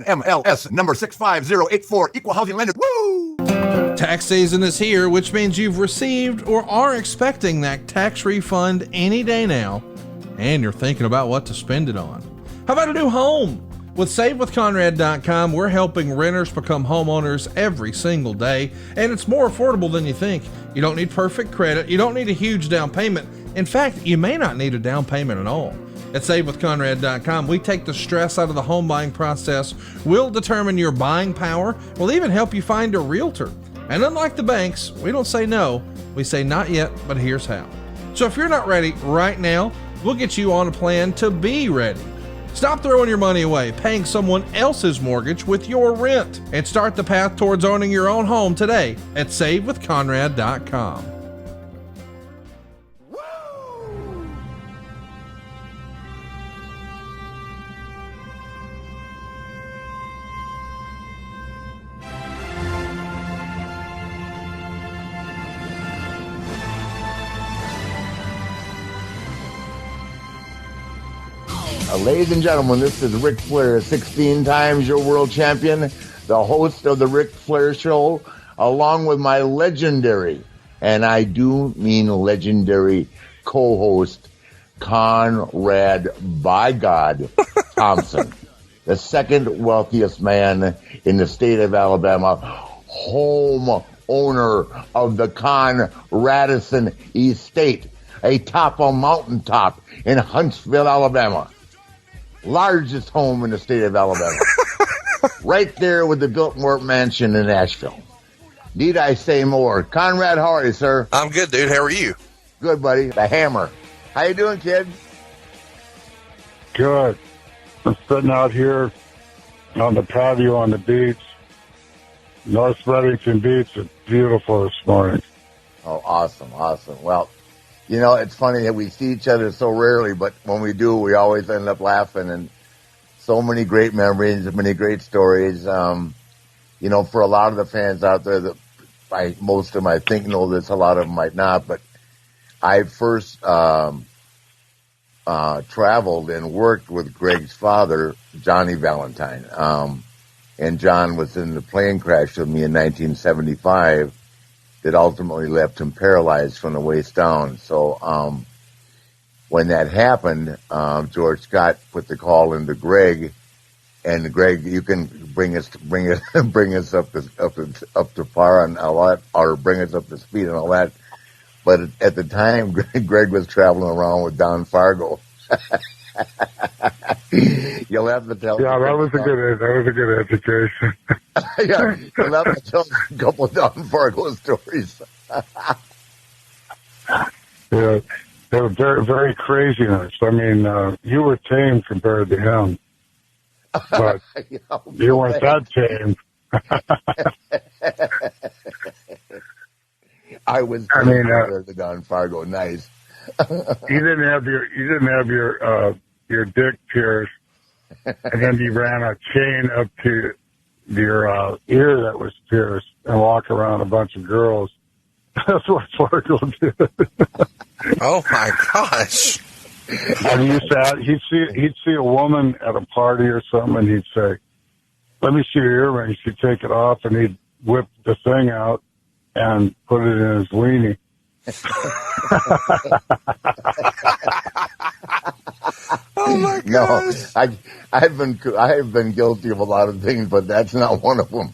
NMLS number 65084, equal housing lender. Woo! Tax season is here, which means you've received or are expecting that tax refund any day now, and you're thinking about what to spend it on. How about a new home? With SaveWithConrad.com, we're helping renters become homeowners every single day, and it's more affordable than you think. You don't need perfect credit. You don't need a huge down payment. In fact, you may not need a down payment at all. At SaveWithConrad.com, we take the stress out of the home buying process. We'll determine your buying power. We'll even help you find a realtor. And unlike the banks, we don't say no. We say not yet, but here's how. So if you're not ready right now, we'll get you on a plan to be ready. Stop throwing your money away, paying someone else's mortgage with your rent, and start the path towards owning your own home today at SaveWithConrad.com. Ladies and gentlemen, this is Ric Flair, 16 times your world champion, the host of the Ric Flair Show, along with my legendary, and I do mean legendary, co-host, Conrad, by God, Thompson, the second wealthiest man in the state of Alabama, home owner of the Conradison Estate, atop a mountaintop in Huntsville, Alabama. Largest home in the state of Alabama. Right there with the Biltmore Mansion in Asheville. Need I say more? Conrad, how are you, sir? I'm good, dude. How are you? Good, buddy. The Hammer. How you doing, kid? Good. I'm sitting out here on the patio on the beach. North Reddington Beach. It's beautiful this morning. Oh, awesome, awesome. Well, you know, it's funny that we see each other so rarely, but when we do, we always end up laughing, and so many great memories, many great stories. You know, for a lot of the fans out there that most of them I think know this, a lot of them might not, but I first traveled and worked with Greg's father, Johnny Valentine. And John was in the plane crash with me in 1975. That ultimately left him paralyzed from the waist down. So when that happened, George Scott put the call into Greg, and Greg, you can bring us up to par on all that, or bring us up to speed and all that. But at the time, Greg was traveling around with Don Fargo. You'll have to tell. Yeah, that was a good education. Yeah, you'll have to tell a couple of Don Fargo stories. Yeah, they were very, very craziness. I mean, you were tame compared to him, but you weren't that tame. I was. I mean, the Don Fargo, nice. You didn't have your dick pierced, and then you ran a chain up to your ear that was pierced and walk around a bunch of girls. That's what Fargo did. Oh my gosh! And he'd see a woman at a party or something, and he'd say, "Let me see your earring." She'd take it off, and he'd whip the thing out and put it in his weenie. Oh my gosh! No, I have been guilty of a lot of things, but that's not one of them.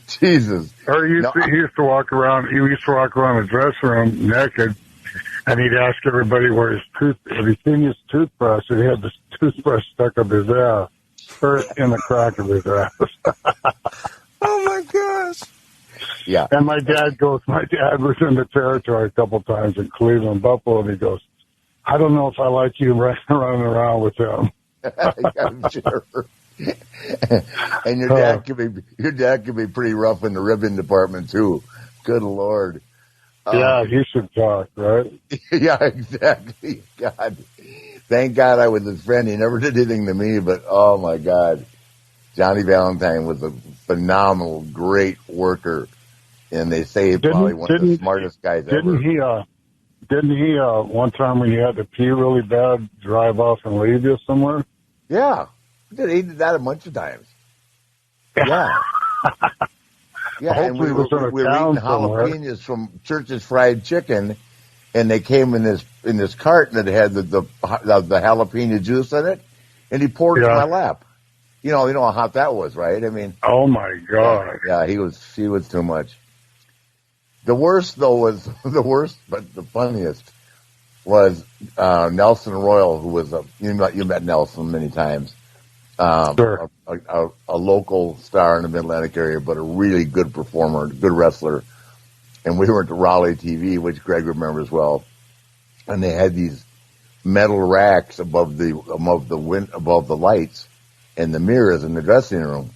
Jesus. Or he used to walk around the dressing room naked, and he'd ask everybody where if he'd seen his toothbrush, and he had this toothbrush stuck up his ass, or in the crack of his ass. Oh my gosh! Yeah. And my dad was in the territory a couple times in Cleveland, Buffalo, and he goes, "I don't know if I like you running around with him." I'm sure. And your dad could be pretty rough in the ribbon department too. Good Lord. Yeah, he should talk, right? Yeah, exactly. God, thank God I was his friend. He never did anything to me, but oh my God, Johnny Valentine was a phenomenal, great worker, and they say probably one of the smartest guys ever. Didn't he one time when you had to pee really bad, drive off and leave you somewhere? Yeah, he did that a bunch of times. Yeah. Yeah, and Hopefully we it was in were a eating town somewhere. jalapenos from Church's Fried Chicken, and they came in this carton that had the jalapeno juice in it, and he poured it to Yeah. my lap. You know how hot that was, right? I mean, Oh my God. yeah, he was too much. The worst though was the worst, but the funniest was Nelson Royal, who was you met Nelson many times. Sure. A local star in the Mid-Atlantic area, but a really good performer, good wrestler. And we were at the Raleigh TV, which Greg remembers well. And they had these metal racks above the lights and the mirrors in the dressing room.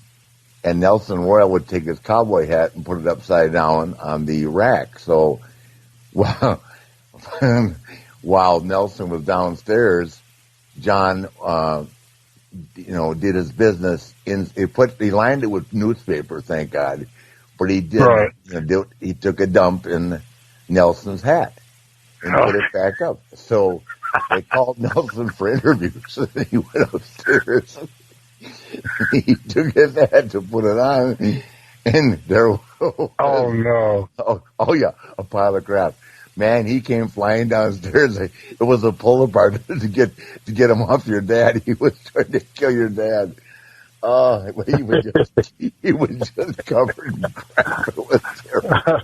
And Nelson Royal would take his cowboy hat and put it upside down on the rack. So while Nelson was downstairs, John did his business he lined it with newspaper, thank God, but he did. Right. He took a dump in Nelson's hat and put it back up. So they called Nelson for interviews, and he went upstairs. He took his hat to put it on, and there was, Oh no. oh yeah, a pile of crap. Man, he came flying downstairs. It was a pull apart to get him off your dad. He was trying to kill your dad. He was just covered in crap. It was terrible.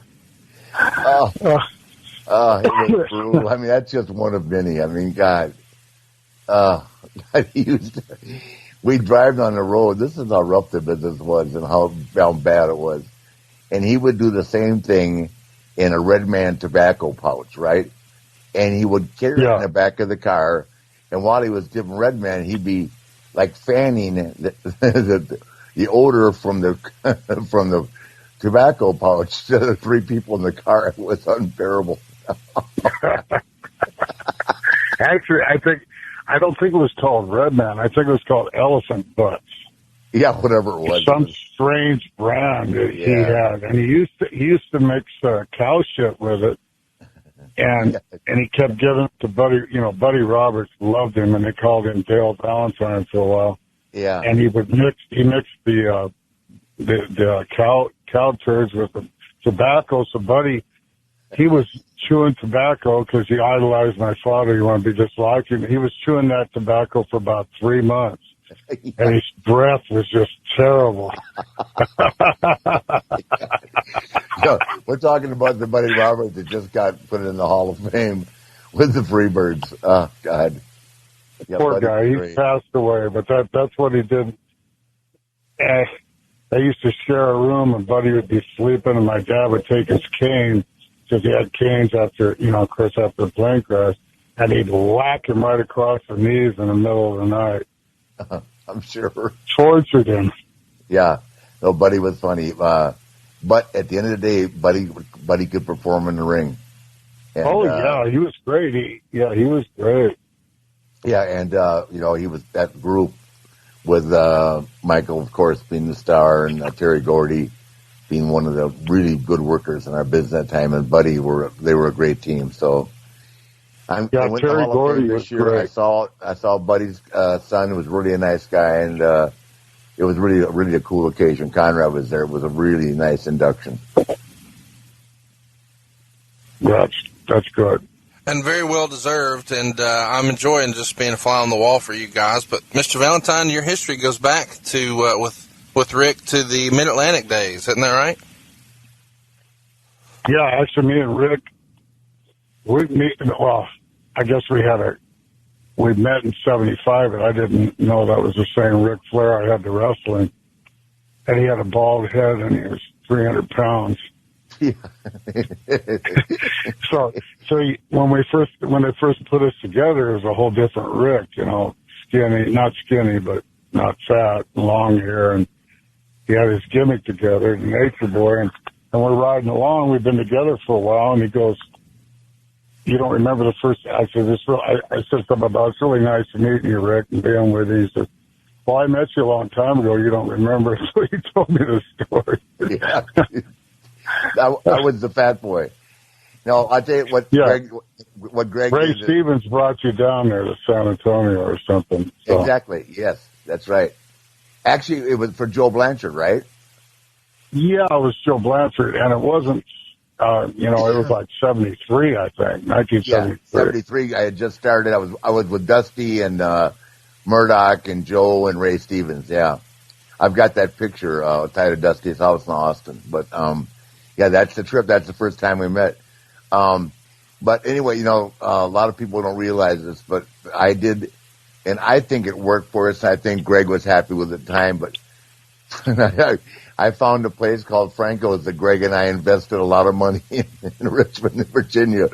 It was brutal. I mean, that's just one of many. I mean, God. We'd drive down the road. This is how rough the business was and how bad it was. And he would do the same thing in a Red Man tobacco pouch, right? And he would carry it in the back of the car. And while he was giving Red Man, he'd be like fanning the odor from the tobacco pouch to the three people in the car. It was unbearable. Actually, I don't think it was called Red Man. I think it was called Elephant Butts. Yeah, whatever it was. Some strange brand that he had, and he used to mix cow shit with it, and he kept giving it to Buddy. Buddy Roberts loved him, and they called him Dale Valentine for a while. Yeah, and he mixed the cow turds with the tobacco. So Buddy, he was chewing tobacco because he idolized my father. He wanted to be just like him. He was chewing that tobacco for about 3 months. And his breath was just terrible. No, we're talking about the Buddy Roberts that just got put in the Hall of Fame with the Freebirds. Oh, God. Yeah, Poor guy. He passed away, but that's what he did. They used to share a room, and Buddy would be sleeping, and my dad would take his cane, because he had canes after, of course, after the plane crash, and he'd whack him right across the knees in the middle of the night. I'm sure. Tortured him. Yeah. No, Buddy was funny. But at the end of the day, Buddy could perform in the ring. And, he was great. He was great. Yeah, and, he was that group with Michael, of course, being the star, and Terry Gordy being one of the really good workers in our business at that time, and Buddy they were a great team. So I went Terry to Hall of Gordy Fame this year. great. I saw Buddy's son, who was really a nice guy, and it was really a cool occasion. Conrad was there. It was a really nice induction. That's good. And very well deserved, and I'm enjoying just being a fly on the wall for you guys. But Mr. Valentine, your history goes back to with Rick to the Mid-Atlantic days, isn't that right? Yeah, actually, me and Rick, I guess we met in 75, and I didn't know that was the same Ric Flair I had the wrestling. And he had a bald head, and he was 300 pounds. Yeah. So when they first put us together, it was a whole different Rick, skinny, not skinny, but not fat, long hair, and he had his gimmick together, the Nature Boy, and we're riding along. We've been together for a while, and he goes, "You don't remember the first?" I said, I said something about, "It's really nice to meet you, Rick, and being with you." He said, "Well, I met you a long time ago. You don't remember." So he told me the story. Yeah. I was the fat boy. No, I'll tell you what. Yeah. Greg Ray did, Stevens brought you down there to San Antonio or something. So. Exactly. Yes, that's right. Actually, it was for Joe Blanchard, right? Yeah, it was Joe Blanchard, and it wasn't. It was like 73, I think, 1973. Yeah, 73. I had just started. I was with Dusty and Murdoch and Joe and Ray Stevens. Yeah, I've got that picture tied to Dusty's house in Austin. But yeah, that's the trip. That's the first time we met. But anyway, a lot of people don't realize this, but I did, and I think it worked for us. I think Greg was happy with the time, but I found a place called Franco's that Greg and I invested a lot of money in Richmond, Virginia,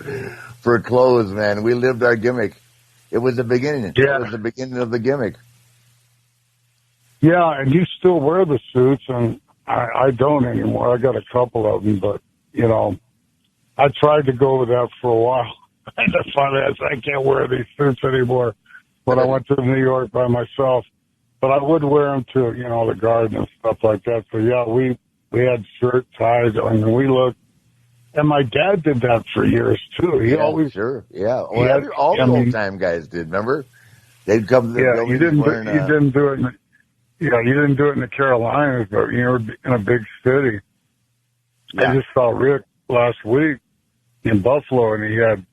for clothes, man. We lived our gimmick. It was the beginning. Yeah. It was the beginning of the gimmick. Yeah, and you still wear the suits, and I don't anymore. I got a couple of them, but, I tried to go with that for a while. And finally, I said, I can't wear these suits anymore. But I went to New York by myself. But I would wear them to, the garden and stuff like that. So, yeah, we had shirt ties. I mean, we looked. And my dad did that for years, too. He always. Sure, yeah. Well, all the old-time guys did, remember? They'd come to the building. You didn't do it in the Carolinas, but you were in a big city. Yeah. I just saw Rick last week in Buffalo, and he had.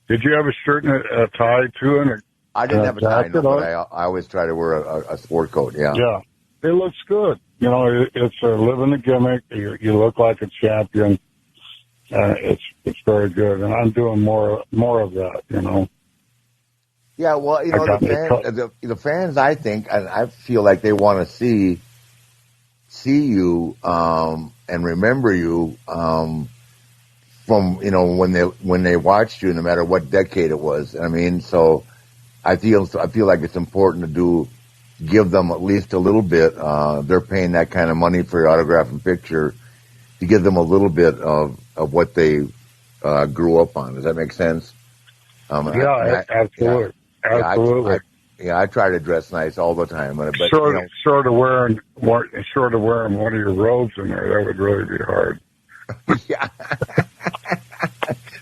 Did you have a shirt and a tie too? And I didn't have a tie, jacket but I always try to wear a sport coat. Yeah. Yeah, it looks good. It's a living the gimmick. You look like a champion. It's very good, and I'm doing more of that. Yeah, well, the fans, I think, and I feel like they want to see you and remember you from when they watched you, no matter what decade it was. I mean, so I feel like it's important to give them at least a little bit. They're paying that kind of money for your autograph and picture, to give them a little bit of what they grew up on. Does that make sense? Yeah, absolutely. Absolutely. I try to dress nice all the time, but short of wearing one of your robes in there, that would really be hard. Yeah.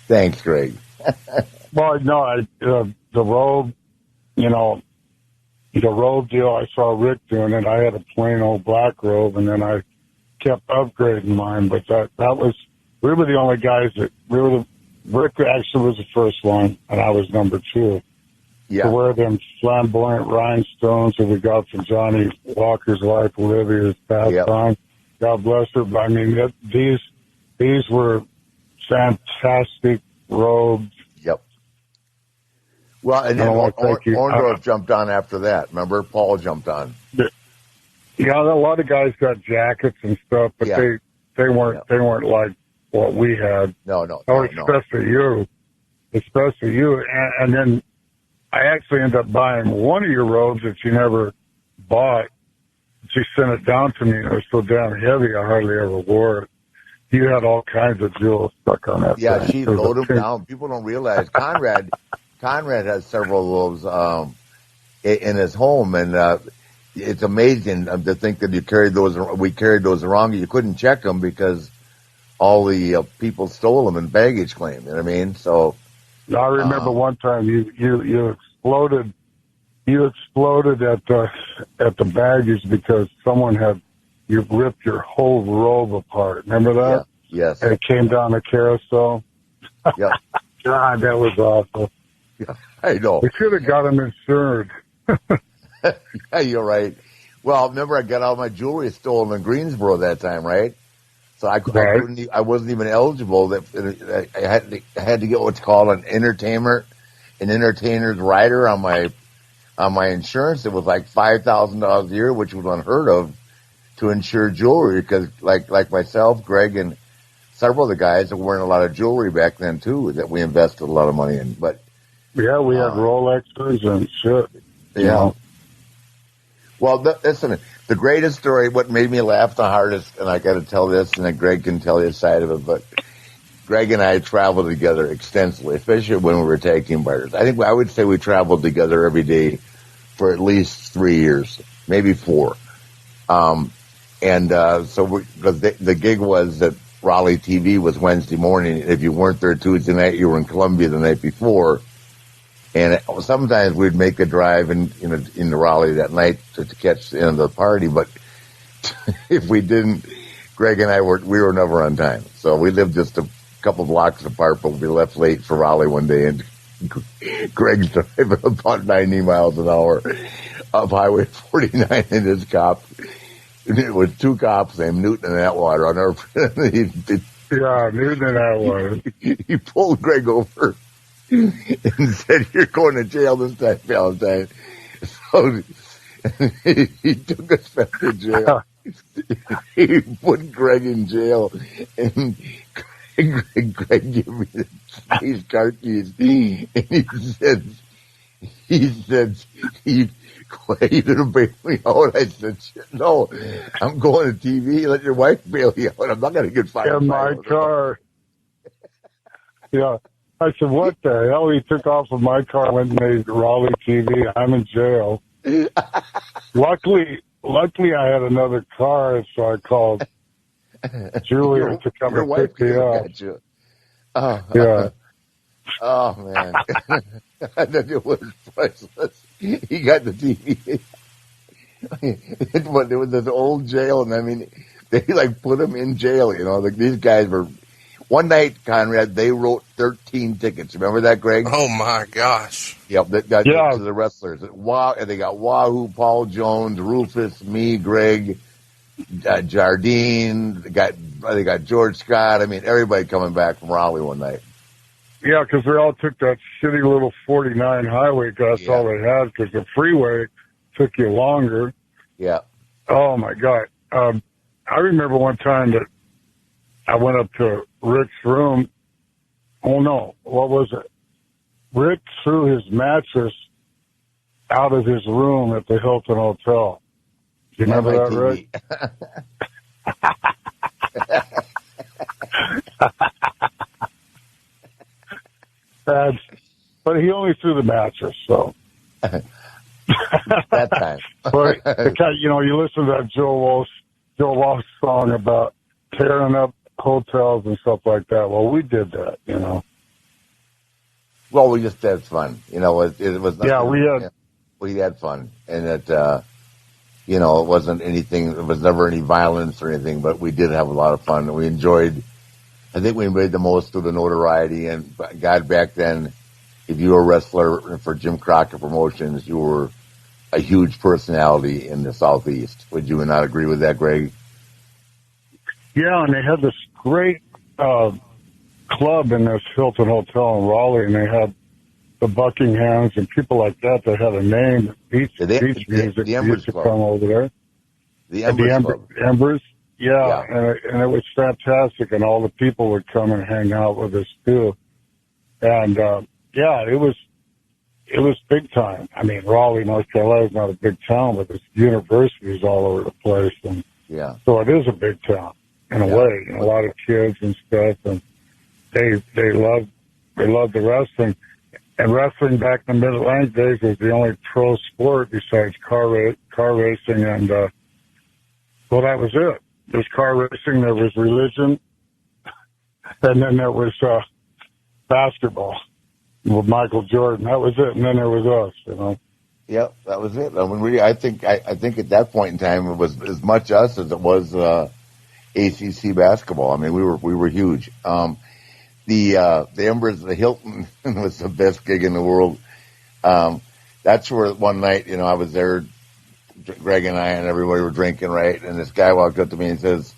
Thanks, Greg. Well, no, the robe, the robe deal. I saw Rick doing it. I had a plain old black robe, and then I kept upgrading mine. But we were the only guys Rick actually was the first one, and I was number two. Yeah. To wear them flamboyant rhinestones that we got from Johnny Walker's wife, Olivia's passed on. God bless her. But I mean, these were fantastic robes. Yep. Well, and then Orndorff jumped on after that. Remember, Paul jumped on. Yeah, a lot of guys got jackets and stuff, but they weren't like what we had. No. Especially you. And then I actually ended up buying one of your robes that you never bought. She sent it down to me, and it was so damn heavy, I hardly ever wore it. You had all kinds of jewels stuck on that. Yeah, thing. she loaded them down. People don't realize Conrad has several of those in his home, and it's amazing to think that we carried those around. You couldn't check them because all the people stole them in baggage claim. You know what I mean? So I remember one time you exploded. You exploded at the baggage because you ripped your whole robe apart. Remember that? Yeah. Yes. And it came down the carousel. Yeah. God, that was awful. Yeah, I know. We should have got him insured. Yeah, you're right. Well, remember I got all my jewelry stolen in Greensboro that time, right? So I wasn't even eligible. I had to get what's called an entertainer's rider on my insurance. It was like $5,000 a year, which was unheard of to insure jewelry, because like myself, Greg, and several of the guys that weren't a lot of jewelry back then too, that we invested a lot of money in. But yeah, we had Rolexes and shit. Yeah. Well, listen, the greatest story, what made me laugh the hardest, and I got to tell this, and then Greg can tell his side of it, but Greg and I traveled together extensively, especially when we were tag team partners. I would say we traveled together every day for at least 3 years, maybe 4. So because the gig was that Raleigh TV was Wednesday morning. If you weren't there Tuesday night, you were in Columbia the night before. And sometimes we'd make a drive in Raleigh that night to catch the end of the party. But if we didn't, Greg and I we were never on time. So we lived just a couple blocks apart, but we left late for Raleigh one day, and Greg's driving about 90 miles an hour up Highway 49 in his cop. And it was two cops named Newton and Atwater on our Yeah, Newton and Atwater. He pulled Greg over and said, "You're going to jail this time, Valentine." So he took us back to jail. He put Greg in jail, and Greg gave me his car keys, and he said, "You gonna bail me out?" I said, "No, I'm going to TV. Let your wife bail you out. I'm not gonna get fined." In my car. Yeah. I said, "What the hell?" He took off of my car, went and made Raleigh TV. I'm in jail. Luckily, I had another car, so I called Julia to come and pick me up. You. Oh, Yeah. Oh man, it was priceless. He got the TV. But there was this old jail, and I mean, they like put him in jail. Like these guys were. One night, Conrad, they wrote 13 tickets. Remember that, Greg? Oh my gosh! Yep, to the wrestlers. Wow, and they got Wooooo, Paul Jones, Rufus, me, Greg, Jardine. They got George Scott. I mean, everybody coming back from Raleigh one night. Yeah, because they all took that shitty little 49 highway. That's all they had, because the freeway took you longer. Yeah. Oh, my God. I remember one time that I went up to Rick's room. Oh, no. What was it? Rick threw his mattress out of his room at the Hilton Hotel. Do you remember that, Rick? But he only threw the mattress, so. That time. But you listen to that Joe Walsh song about tearing up hotels and stuff like that. Well, we did that, Well, we just had fun. It was nothing, yeah, we had fun, and it it wasn't anything. There was never any violence or anything, but we did have a lot of fun. And we enjoyed. I think we made the most of the notoriety, and God, back then, if you were a wrestler for Jim Crockett Promotions, you were a huge personality in the Southeast. Would you not agree with that, Greg? Yeah, and they had this great club in this Hilton Hotel in Raleigh, and they had the Buckinghams and people like that that had a name. Beach music the Embers used to Club. come over there. The Embers Club. Embers. Yeah. And it was fantastic, and all the people would come and hang out with us too. And it was big time. I mean, Raleigh, North Carolina is not a big town, but there's universities all over the place, and so it is a big town in a way. And a lot of kids and stuff, and they love the wrestling. And wrestling back in the Mid-Atlantic days was the only pro sport besides car racing, and that was it. There was car racing, there was religion, and then there was basketball with Michael Jordan. That was it, and then there was us, Yep, that was it. I mean, I think at that point in time it was as much us as it was ACC basketball. I mean, we were huge. The Embers, the Hilton was the best gig in the world. That's where one night, I was there, Greg and I and everybody were drinking, right? And this guy walked up to me and says,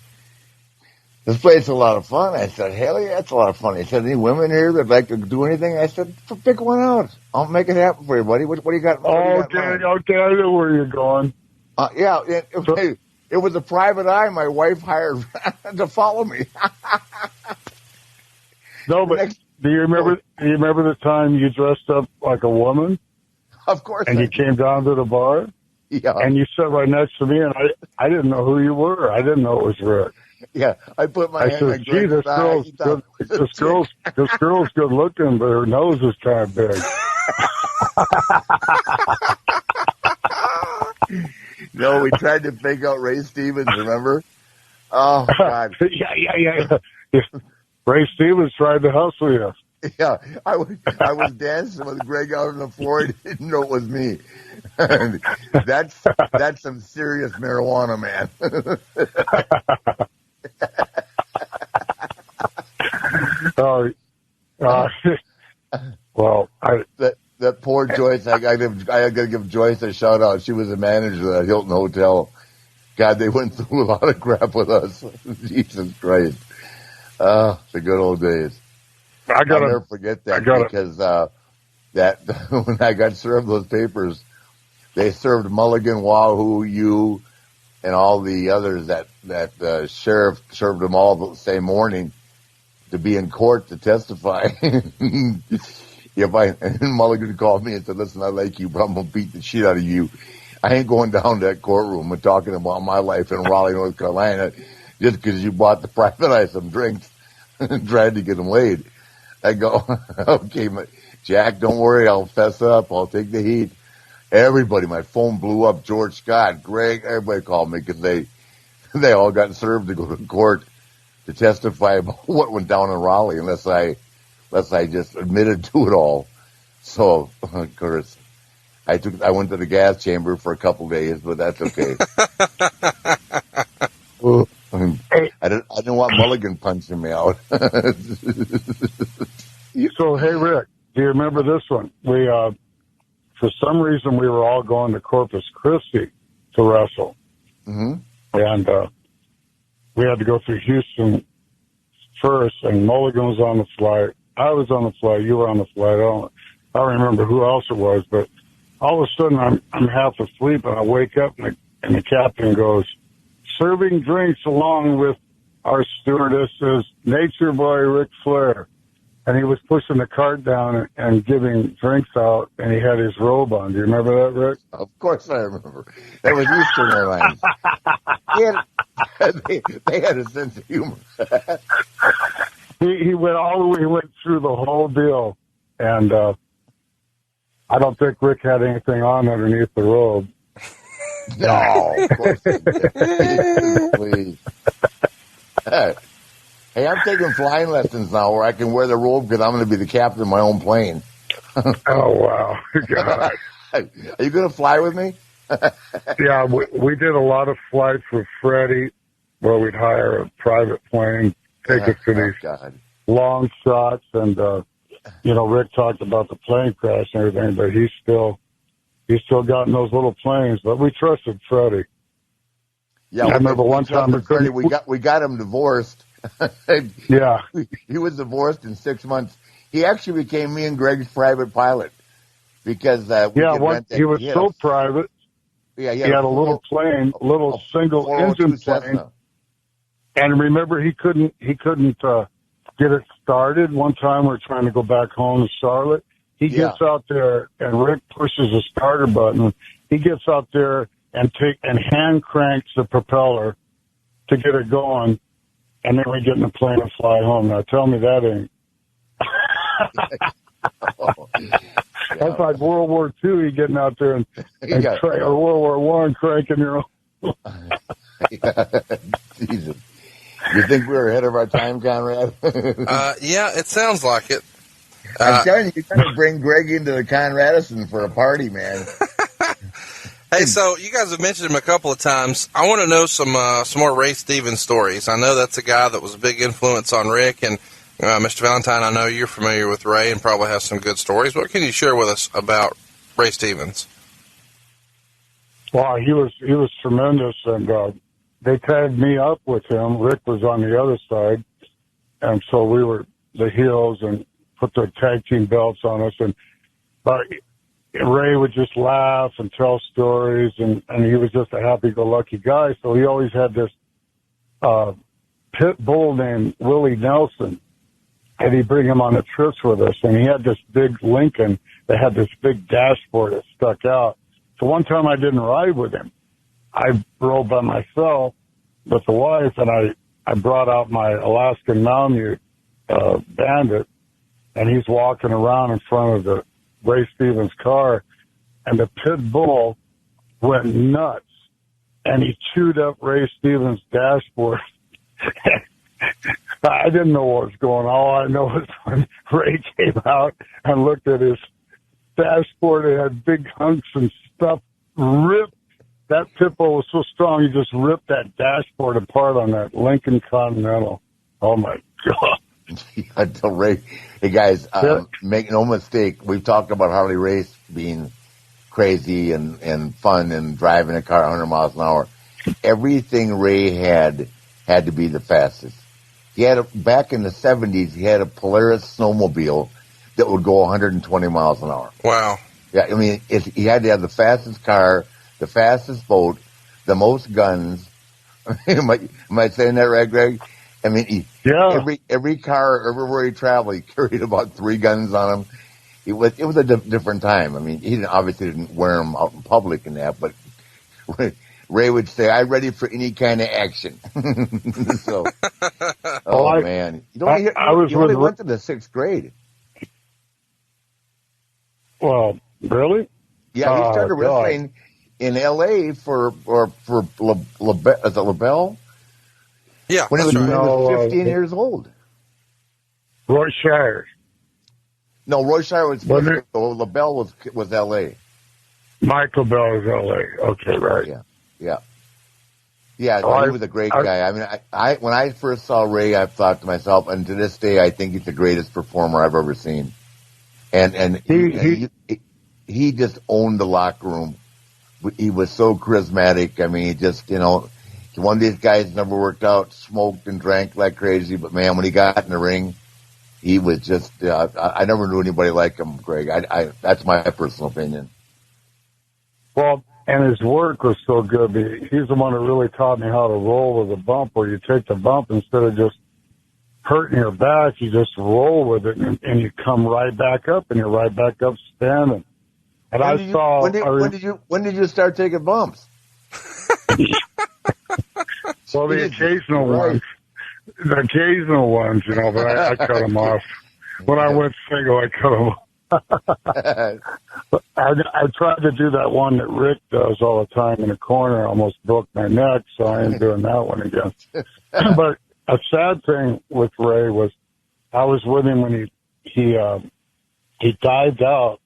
"This place is a lot of fun." I said, "Hell yeah, it's a lot of fun." He said, "Any women here that'd like to do anything?" I said, "Pick one out. I'll make it happen for you, buddy. What do you got?" Okay, I know where you're going. It was a private eye my wife hired to follow me. No, but do you remember the time you dressed up like a woman? Of course. And you came down to the bar? Yeah. And you sat right next to me, and I didn't know who you were. I didn't know it was Rick. Yeah, I put my hand said, "Gee, this girl's good looking, but her nose is kind of big." No, we tried to fake out Ray Stevens, remember? Oh, God. Yeah. Ray Stevens tried to hustle you. Yeah, I was dancing with Greg out on the floor. He didn't know it was me. That's some serious marijuana, man. Oh, well, That poor Joyce. I got to give Joyce a shout out. She was a manager at Hilton Hotel. God, they went through a lot of crap with us. Jesus Christ. The good old days. I'll never forget that because that when I got served those papers, they served Mulligan, Wahoo, you, and all the others that sheriff served them all the same morning to be in court to testify. And Mulligan called me and said, "Listen, I like you, but I'm gonna beat the shit out of you. I ain't going down to that courtroom and talking about my life in Raleigh, North Carolina, just because you bought the private eye some drinks and tried to get them laid." I go, "Okay, Jack, don't worry. I'll fess up. I'll take the heat." Everybody, my phone blew up. George Scott, Greg, everybody called me because they all got served to go to court to testify about what went down in Raleigh, unless I just admitted to it all. So, of course, I went to the gas chamber for a couple days, but that's okay. I didn't want Mulligan punching me out. So, hey, Rick, do you remember this one? We, for some reason, we were all going to Corpus Christi to wrestle. Mm-hmm. And we had to go through Houston first, and Mulligan was on the flight. I was on the flight. You were on the flight. I don't remember who else it was, but all of a sudden I'm half asleep, and I wake up, and the captain goes, "Serving drinks along with our stewardesses, Nature Boy Ric Flair." And he was pushing the cart down and giving drinks out, and he had his robe on. Do you remember that, Rick? Of course I remember. That was Eastern Airlines. They had a sense of humor. He went all the way. He went through the whole deal, and I don't think Rick had anything on underneath the robe. No, of course he did. Please. Hey, I'm taking flying lessons now where I can wear the robe because I'm going to be the captain of my own plane. Oh, wow. God. Are you going to fly with me? Yeah, we did a lot of flights with Freddie where we'd hire a private plane, take us to these long shots. And, Rick talked about the plane crash and everything, but he's still got in those little planes. But we trusted Freddie. Yeah, I remember one time Freddie, we got him divorced. Yeah. He was divorced in 6 months. He actually became me and Greg's private pilot because he was so private. Yeah, he had a little plane, a little single engine plane. And remember, he couldn't get it started. One time we're trying to go back home to Charlotte. He gets out there and Rick pushes the starter button. He gets out there and hand cranks the propeller to get it going. And then we get in the plane and fly home. Now tell me that ain't. That's like World War II. You getting out there and or World War I cranking your own. Jesus. You think we're ahead of our time, Conrad? Yeah, it sounds like it. I'm telling you got to bring Greg into the Conradison for a party, man. Hey, so you guys have mentioned him a couple of times. I want to know some more Ray Stevens stories. I know that's a guy that was a big influence on Rick, and Mr. Valentine, I know you're familiar with Ray and probably have some good stories. What can you share with us about Ray Stevens? Well, he was tremendous, and they tagged me up with him. Rick was on the other side, and so we were the heels and put the tag team belts on us. But Ray would just laugh and tell stories, and he was just a happy-go-lucky guy. So he always had this pit bull named Willie Nelson, and he'd bring him on the trips with us. And he had this big Lincoln that had this big dashboard that stuck out. So one time I didn't ride with him. I rode by myself with the wife, and I brought out my Alaskan Malamute Bandit, and he's walking around in front of the Ray Stevens car, and the pit bull went nuts, and he chewed up Ray Stevens' dashboard. I didn't know what was going on. All I know is when Ray came out and looked at his dashboard, it had big hunks and stuff ripped. That pit bull was so strong, he just ripped that dashboard apart on that Lincoln Continental. Oh, my God. I tell Ray, hey, guys, make no mistake. We've talked about Harley race being crazy and fun and driving a car 100 miles an hour. Everything Ray had to be the fastest. He had back in the 70s, he had a Polaris snowmobile that would go 120 miles an hour. Wow. Yeah, I mean, he had to have the fastest car, the fastest boat, the most guns. am I saying that right, Greg? I mean, every car, everywhere he traveled, he carried about 3 guns on him. It was a different time. I mean, he obviously didn't wear them out in public and that, but Ray would say, "I'm ready for any kind of action." So, man, you only went to the 6th grade. Well, really? Yeah, he started wrestling in L.A. for LaBelle? Yeah, when he was, right. he was 15 years old. Roy Shire. No, Roy Shire was LaBelle was L.A. Michael Bell is L.A. Okay, right. Yeah. He was a great guy. I mean, I when I first saw Ray, I thought to myself, and to this day, I think he's the greatest performer I've ever seen. And he just owned the locker room. He was so charismatic. I mean, he just, one of these guys never worked out, smoked and drank like crazy. But man, when he got in the ring, he was just, I never knew anybody like him, Greg. That's my personal opinion. Well, and his work was so good. He's the one who really taught me how to roll with a bump, where you take the bump instead of just hurting your back, you just roll with it, and you come right back up, and you're right back up standing. And when did you start taking bumps? Well, the occasional ones, but I cut them off. When I went single, I cut them off. I tried to do that one that Rick does all the time in the corner. I almost broke my neck, so I ain't doing that one again. But a sad thing with Ray was I was with him when he dived out.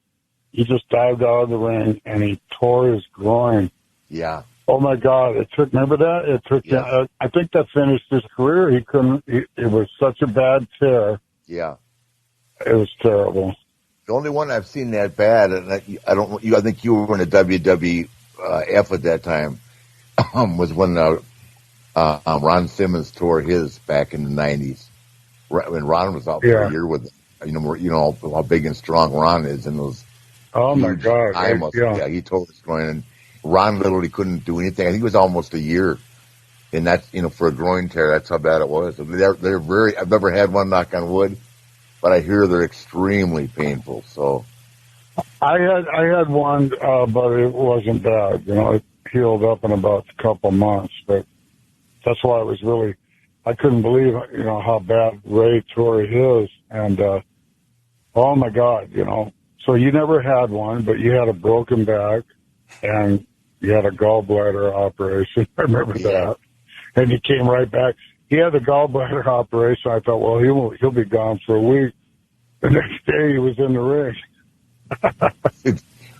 He just dived out of the ring and he tore his groin. Yeah. Oh my God! Remember that? It took. Yeah. I think that finished his career. He couldn't. It was such a bad tear. Yeah. It was terrible. The only one I've seen that bad, and I think you were in the WWF at that time, was when Ron Simmons tore his back in the 90s. When Ron was out for a year with, how big and strong Ron is, and those. Oh my God! He tore his groin, and Ron literally couldn't do anything. I think it was almost a year, and that's for a groin tear. That's how bad it was. They're very. I've never had one, knock on wood, but I hear they're extremely painful. So, I had one, but it wasn't bad. It healed up in about a couple months. But that's why it was really. I couldn't believe how bad Ray tore his, and oh my God, So you never had one, but you had a broken back, and you had a gallbladder operation. I remember that. And he came right back. He had the gallbladder operation. I thought, well, he'll be gone for a week. The next day, he was in the ring.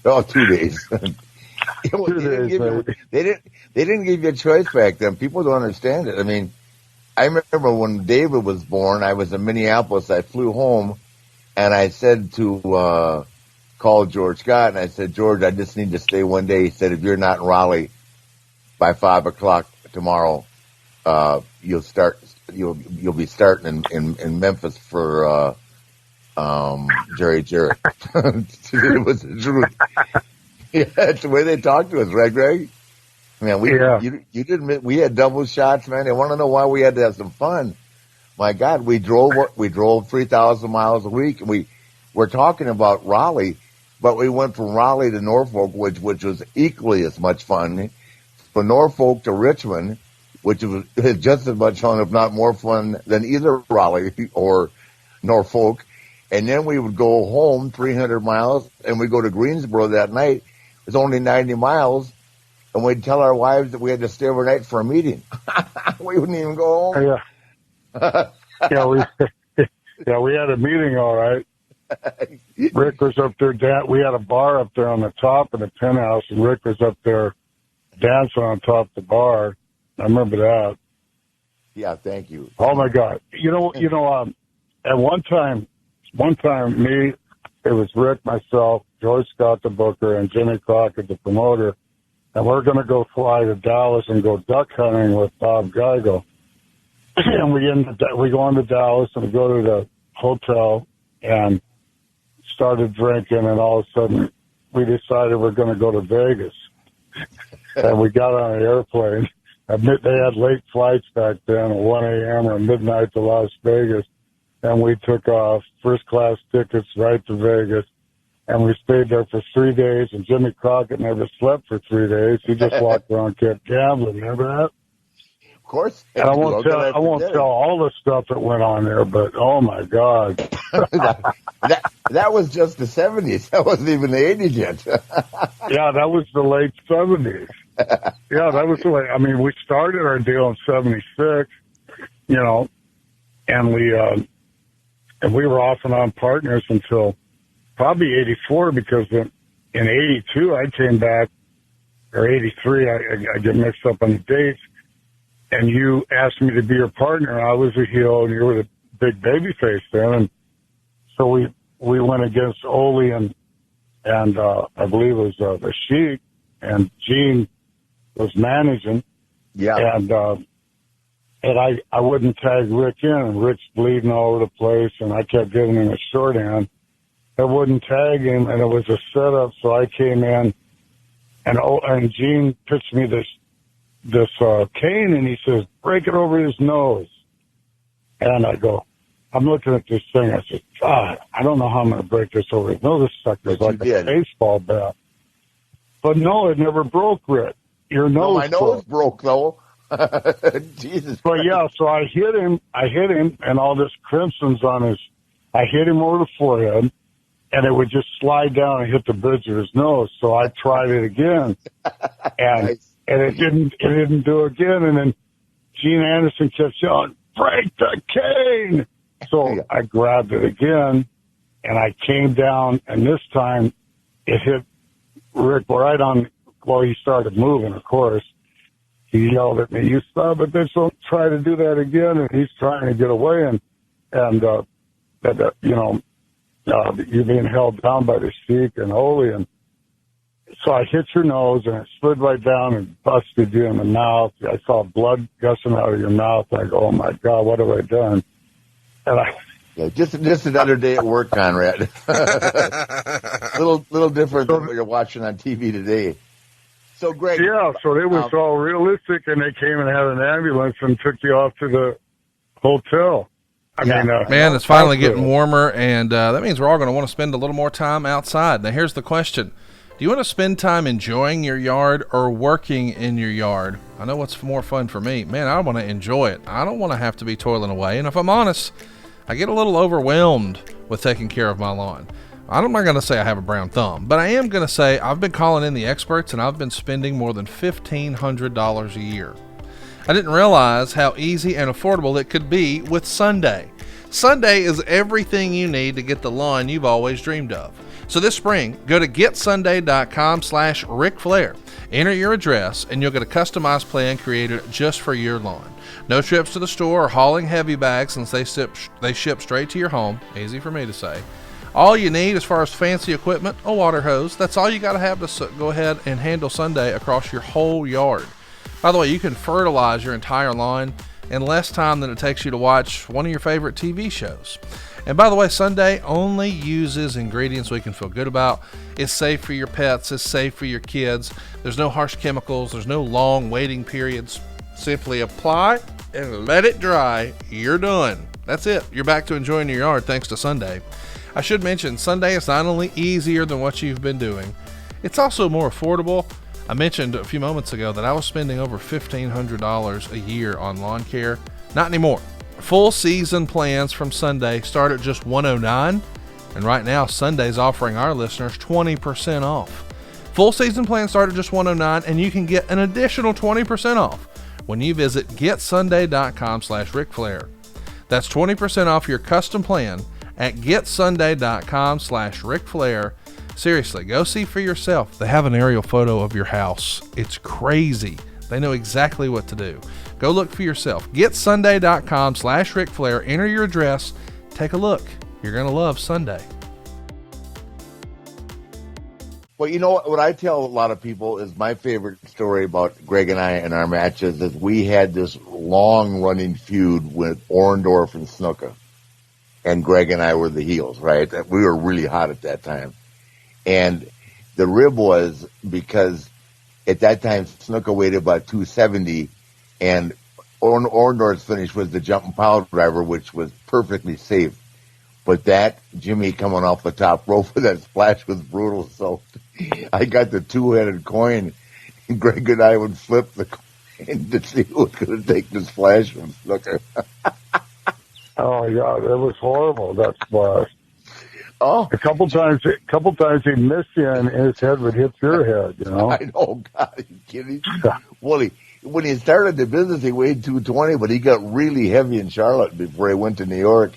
2 days. They didn't give you a choice back then. People don't understand it. I mean, I remember when David was born, I was in Minneapolis. I flew home, and I said to call George Scott, and I said, George, I just need to stay one day. He said, if you're not in Raleigh by 5 o'clock tomorrow, you'll be starting in Memphis for Jerry Jarrett. It was the truth. Yeah, that's the way they talk to us, right, Greg? Man, you didn't. We had double shots, man. They want to know why we had to have some fun. My God, we drove 3,000 miles a week. We're talking about Raleigh, but we went from Raleigh to Norfolk, which was equally as much fun. From Norfolk to Richmond, which was just as much fun, if not more fun, than either Raleigh or Norfolk. And then we would go home 300 miles, and we'd go to Greensboro that night. It was only 90 miles, and we'd tell our wives that we had to stay overnight for a meeting. We wouldn't even go home. Yeah. Yeah, we had a meeting, all right. Rick was up there. We had a bar up there on the top of the penthouse, and Rick was up there dancing on top of the bar. I remember that. Yeah, thank you. Oh my God! At one time, me, it was Rick, myself, George Scott, the booker, and Jimmy Crockett, the promoter, and we're going to go fly to Dallas and go duck hunting with Bob Geigel. And we go into Dallas and we go to the hotel and started drinking, and all of a sudden we decided we're going to go to Vegas. And we got on an airplane. They had late flights back then, at 1 a.m. or midnight to Las Vegas. And we took off, first-class tickets right to Vegas. And we stayed there for 3 days, and Jimmy Crockett never slept for 3 days. He just walked around and kept gambling. Remember that? Of course. And I won't tell all the stuff that went on there, but oh my God. that was just the 70s. That wasn't even the 80s yet. Yeah, that was the late 70s. Yeah, that was the way. I mean, we started our deal in 76, and we were off and on partners until probably 84, because in 82 I came back, or 83, I get mixed up on the dates, and you asked me to be your partner. I was a heel, and you were the big baby face then, and so we went against Ole and I believe it was the Sheik, and Gene was managing. Yeah. And I wouldn't tag Rick in, and Rick's bleeding all over the place, and I kept giving him a shorthand. I wouldn't tag him, and it was a setup, so I came in, and Gene pitched me this cane, and he says, break it over his nose. And I go, I'm looking at this thing. I said, God, I don't know how I'm going to break this over his nose. This sucker's like a baseball bat. But no, it never broke, Rick. Your nose. No, my nose broke, though. Jesus. But yeah, so I hit him, and all this crimson's on his. I hit him over the forehead, and it would just slide down and hit the bridge of his nose. So I tried it again, and Nice. and it didn't do it again. And then Gene Anderson kept yelling, "Break the cane!" So I grabbed it again, and I came down, and this time it hit Rick right on. Well, he started moving, of course. He yelled at me, "You stop it, bitch, don't try to do that again." And he's trying to get away, and you're being held down by the Sheik and Ole. And so I hit your nose, and it slid right down and busted you in the mouth. I saw blood gushing out of your mouth. I go, oh, my God, what have I done? And Yeah, just another day at work, Conrad. little different than what you're watching on TV today. So, Greg. Yeah, so it was all realistic, and they came and had an ambulance and took you off to the hotel. Man, it's finally getting warmer, and that means we're all going to want to spend a little more time outside. Now, here's the question. Do you want to spend time enjoying your yard or working in your yard? I know what's more fun for me. Man, I want to enjoy it. I don't want to have to be toiling away, and if I'm honest, I get a little overwhelmed with taking care of my lawn. I'm not going to say I have a brown thumb, but I am going to say I've been calling in the experts, and I've been spending more than $1,500 a year. I didn't realize how easy and affordable it could be with Sunday. Sunday is everything you need to get the lawn you've always dreamed of. So this spring, go to getsunday.com/Ric Flair. Enter your address, and you'll get a customized plan created just for your lawn. No trips to the store or hauling heavy bags, since they ship straight to your home. Easy for me to say. All you need as far as fancy equipment, a water hose. That's all you got to have to go ahead and handle Sunday across your whole yard. By the way, you can fertilize your entire lawn in less time than it takes you to watch one of your favorite TV shows. And by the way, Sunday only uses ingredients we can feel good about. It's safe for your pets. It's safe for your kids. There's no harsh chemicals. There's no long waiting periods. Simply apply and let it dry. You're done. That's it. You're back to enjoying your yard thanks to Sunday. I should mention, Sunday is not only easier than what you've been doing, it's also more affordable. I mentioned a few moments ago that I was spending over $1,500 a year on lawn care. Not anymore. Full season plans from Sunday start at just $109, and right now Sunday's offering our listeners 20% off. Full season plans start at just $109, and you can get an additional 20% off when you visit getsunday.com/Ric Flair. That's 20% off your custom plan at getsunday.com/Ric Flair. Seriously, go see for yourself. They have an aerial photo of your house. It's crazy. They know exactly what to do. Go look for yourself. Getsunday.com/Ric Flair. Enter your address. Take a look. You're going to love Sunday. Well, you know what I tell a lot of people is my favorite story about Greg and I and our matches is we had this long-running feud with Orndorff and Snuka. And Greg and I were the heels, right? We were really hot at that time. And the rib was because at that time Snuka weighed about 270 and Orndorff's finish was the jump and pile driver, which was perfectly safe. But that Jimmy coming off the top rope with that splash was brutal. So I got the two-headed coin, and Greg and I would flip the coin to see who was going to take the splash from Snuka. Oh yeah, it was horrible, that splash. Oh, A couple times he'd miss you, and his head would hit your head. You know. I know. God, are you kidding? Well, when he started the business, he weighed 220, but he got really heavy in Charlotte before he went to New York.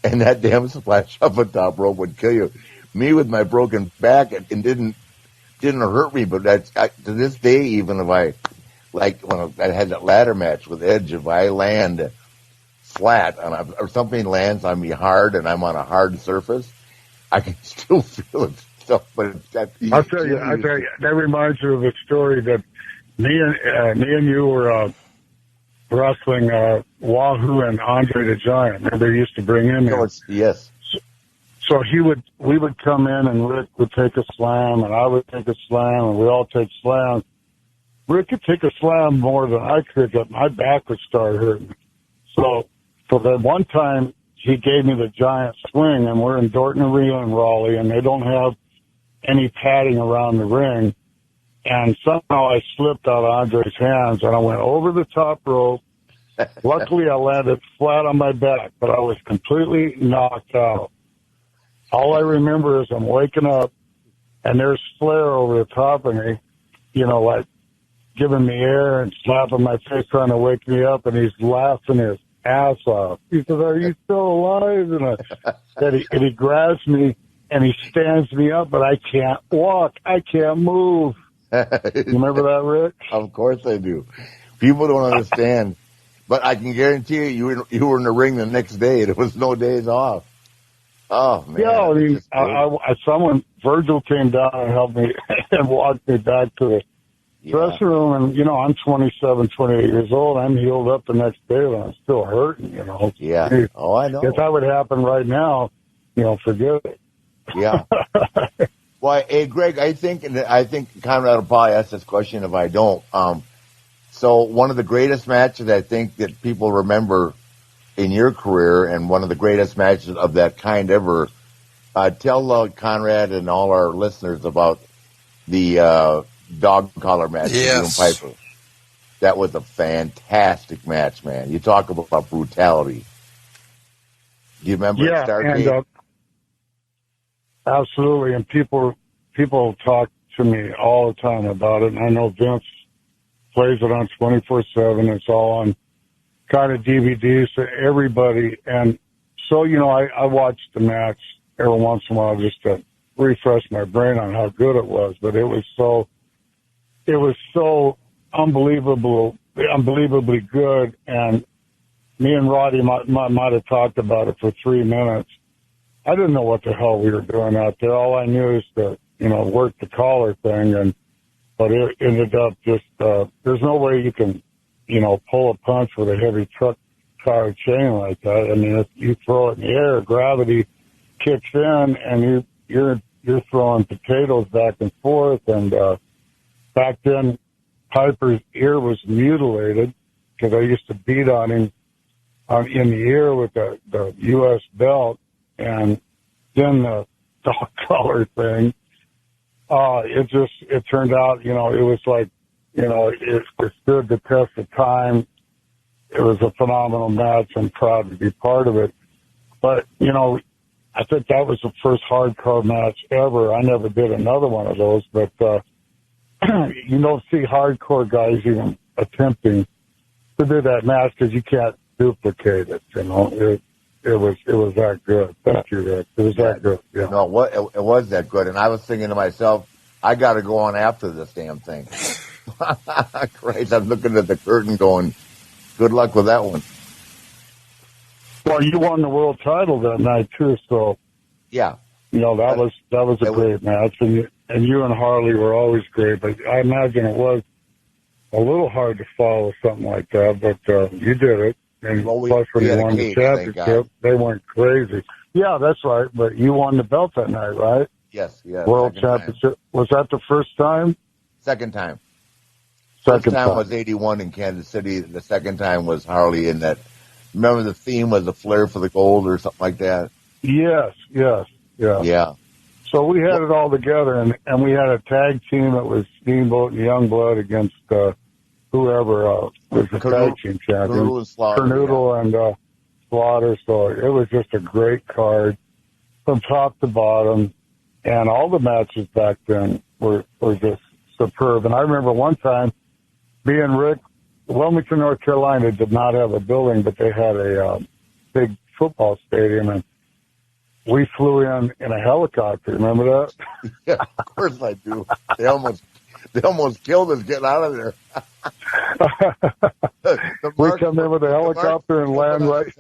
And that damn splash off the top rope would kill you. Me with my broken back, it didn't hurt me, but to this day, even if I, like when I had that ladder match with Edge, if I land flat or something lands on me hard and I'm on a hard surface, I can still feel it. So, but I'll tell you, that reminds me of a story that me and you were wrestling Wooooo and Andre the Giant. Remember, he used to bring him in. Yes. So we would come in, and Rick would take a slam, and I would take a slam, and we all take slams. Rick could take a slam more than I could, but my back would start hurting. So that one time, he gave me the giant swing, and we're in Dorton Arena in Raleigh, and they don't have any padding around the ring. And somehow I slipped out of Andre's hands, and I went over the top rope. Luckily, I landed flat on my back, but I was completely knocked out. All I remember is I'm waking up, and there's Flair over the top of me, like giving me air and slapping my face trying to wake me up, and he's laughing his ass off. He says, "Are you still alive?" And he grabs me, and he stands me up, but I can't walk. I can't move. You remember that, Rick? Of course I do. People don't understand, but I can guarantee you were in the ring the next day. There was no days off. Oh man! Yeah, Virgil came down and helped me and walked me back to the dressing room, and I'm 27, 28 years old. I'm healed up the next day, but I'm still hurting. Yeah. Oh, I know. If that would happen right now, forget it. Yeah. Well, hey, Greg, I think Conrad will probably ask this question if I don't. So one of the greatest matches I think that people remember in your career, and one of the greatest matches of that kind ever, tell Conrad and all our listeners about the dog collar match with you and Piper. That was a fantastic match, man. You talk about brutality. Do you remember it started? Absolutely, and people talk to me all the time about it, and I know Vince plays it on 24/7. It's all on kind of DVDs to everybody, and so I watch the match every once in a while just to refresh my brain on how good it was. But it was so unbelievably good, and me and Roddy might have talked about it for 3 minutes. I didn't know what the hell we were doing out there. All I knew is to, work the collar thing, but it ended up just, there's no way you can, pull a punch with a heavy truck car chain like that. I mean, if you throw it in the air, gravity kicks in, and you're throwing potatoes back and forth. And back then, Piper's ear was mutilated because I used to beat on him in the ear with the U.S. belt. And then the dog collar thing, it turned out, it was like, it stood the test of time. It was a phenomenal match. I'm proud to be part of it. But, I think that was the first hardcore match ever. I never did another one of those, but, you don't see hardcore guys even attempting to do that match because you can't duplicate it. You know, it was that good. Thank you, Rick. It was that good. Yeah. No, it was that good. And I was thinking to myself, I got to go on after this damn thing. Christ, I'm looking at the curtain going, good luck with that one. Well, you won the world title that night too, so Yeah. you know that was a great match, and you and Harley were always great. But I imagine it was a little hard to follow something like that, but you did it. And plus, when you won the championship, they went crazy. Yeah, that's right. But you won the belt that night, right? Yes, yeah. World championship. Was that the first time? Second time. Second First time was 81 in Kansas City. The second time was Harley in that. Remember the theme was the Flair for the Gold or something like that? Yes. Yeah. So we had it all together, and we had a tag team that was Steamboat and Youngblood against whoever was the tag team champion. Kernoodle and Slaughter. So it was just a great card from top to bottom, and all the matches back then were just superb. And I remember one time, me and Rick, Wilmington, North Carolina did not have a building, but they had a big football stadium, and we flew in a helicopter. Remember that? Yeah, of course I do. They almost killed us getting out of there. We come in with a helicopter and land right.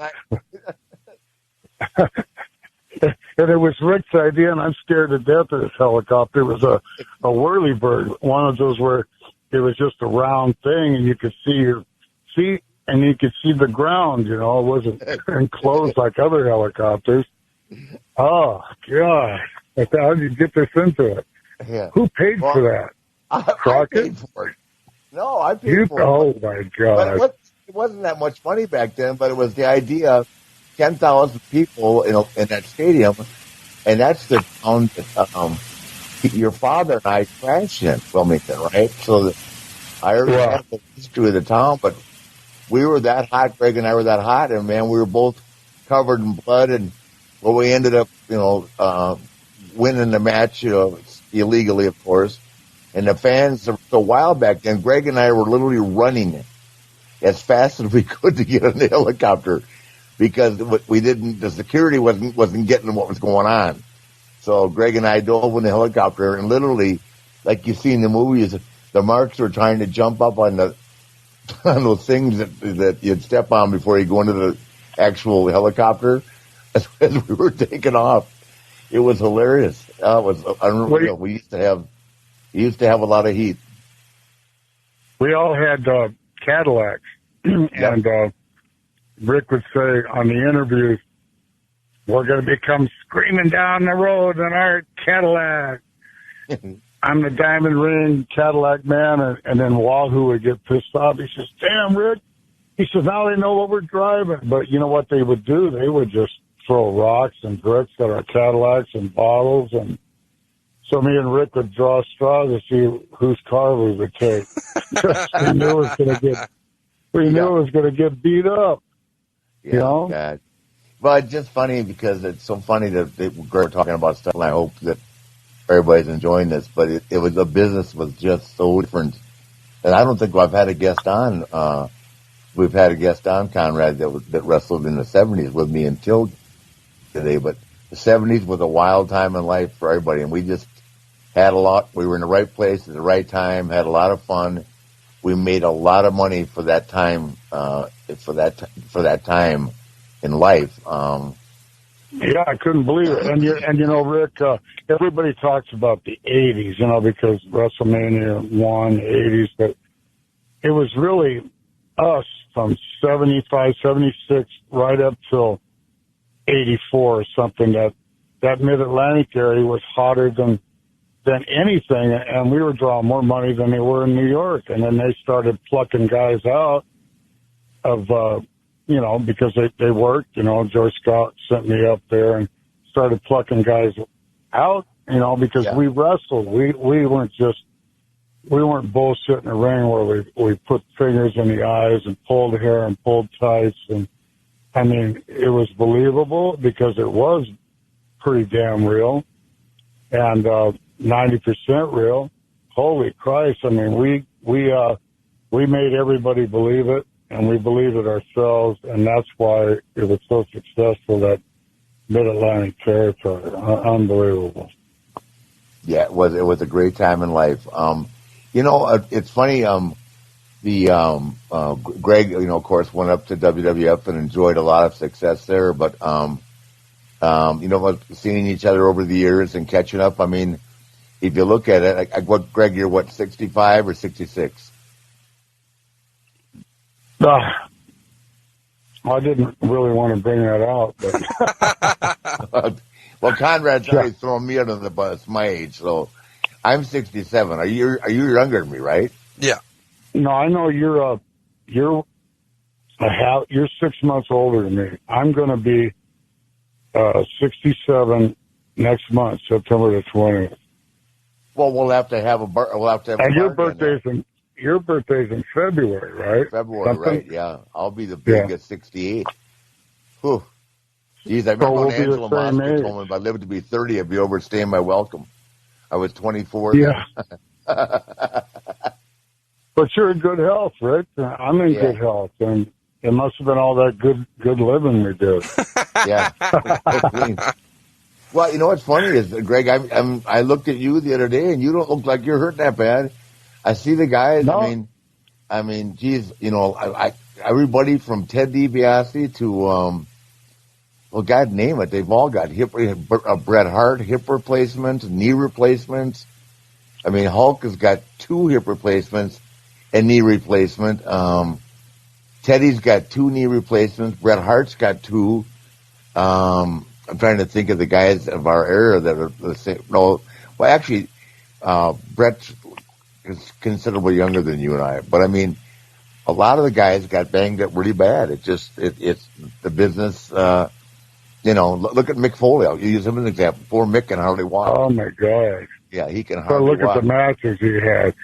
And it was Rick's idea, and I'm scared to death of this helicopter. It was a whirlybird, one of those where it was just a round thing, and you could see your feet, and you could see the ground. You know, it wasn't enclosed like other helicopters. Oh God! How did you get this into it? Yeah. Who paid for that? I paid for it. No, I paid for it. Oh my God! But it wasn't that much money back then. But it was the idea of 10,000 people in that stadium, and that's the town. Your father and I crashed in Wilmington, right? So I already had the history of the town, but we were that hot. Greg and I were that hot, and man, we were both covered in blood. And well, we ended up, winning the match illegally, of course. And the fans are so wild back then. Greg and I were literally running as fast as we could to get on the helicopter because the security wasn't getting what was going on. So Greg and I dove in the helicopter, and literally, like you see in the movies, the marks were trying to jump up on those things that you'd step on before you go into the actual helicopter. As we were taking off, it was hilarious. It was unreal. We used to have a lot of heat. We all had Cadillacs, and Rick would say on the interviews, "We're going to become screaming down the road in our Cadillac." I'm the diamond ring Cadillac man, and then Wahoo would get pissed off. He says, "Damn, Rick." He says, "Now they know what we're driving." But you know what they would do? They would just throw rocks and bricks at our Cadillacs and bottles. And so me and Rick would draw straws to see whose car we would take. we knew it was going to get beat up. Yeah, you know? God. Well, it's just funny because it's so funny that we're talking about stuff, and I hope that everybody's enjoying this. But the business was just so different, and I don't think I've had a guest on. We've had a guest on, Conrad, that wrestled in the 70s with me until today. But the 70s was a wild time in life for everybody, and we just had a lot. We were in the right place at the right time, had a lot of fun. We made a lot of money for that time. For that time in life. Yeah, I couldn't believe it. And you know, Rick, everybody talks about the 80s, because WrestleMania won the 80s, but it was really us from 75, 76, right up till 84 or something. That Mid-Atlantic area was hotter than anything, and we were drawing more money than they were in New York. And then they started plucking guys out of, because they worked. George Scott sent me up there and started plucking guys out, because we wrestled. We weren't bullshit in the ring where we put fingers in the eyes and pulled hair and pulled tights. And I mean, it was believable because it was pretty damn real and 90% real. Holy Christ. I mean, we made everybody believe it. and we believed it ourselves, and that's why it was so successful, that Mid-Atlantic territory. Unbelievable. Yeah, it was a great time in life. It's funny. Greg, of course, went up to WWF and enjoyed a lot of success there. But seeing each other over the years and catching up. I mean, if you look at it, Greg, you're 65 or 66? I didn't really want to bring that out, but well, Conrad's already throwing me under the bus, my age, so I'm 67. Are you younger than me, right? Yeah. No, I know you're 6 months older than me. I'm going to be 67 next month, September the 20th. Well, we'll have to have a and your birthday's in February, right? February, Something? right? Yeah, I'll be the big at 68. Whew. Geez, I remember when Angela Mosca told me if I lived to be 30, I'd be overstaying my welcome. I was 24. Yeah. But you're in good health, Rick. I'm in good health, and it must have been all that good living we did. Yeah. Well, what's funny is, Greg, I looked at you the other day, and you don't look like you're hurt that bad. I see the guys. No. I mean, geez, everybody from Ted DiBiase to, well, God name it, they've all got Bret Hart, hip replacements, knee replacements. I mean, Hulk has got 2 hip replacements and knee replacement. Teddy's got 2 knee replacements. Bret Hart's got 2. I'm trying to think of the guys of our era that are the same. No, well, actually, Bret is considerably younger than you and I. But I mean, a lot of the guys got banged up really bad. It's the business. Look at Mick Foley. I'll use him as an example. Poor Mick can hardly walk. Oh my God. Yeah, he can So hardly look walk. at the matches he had.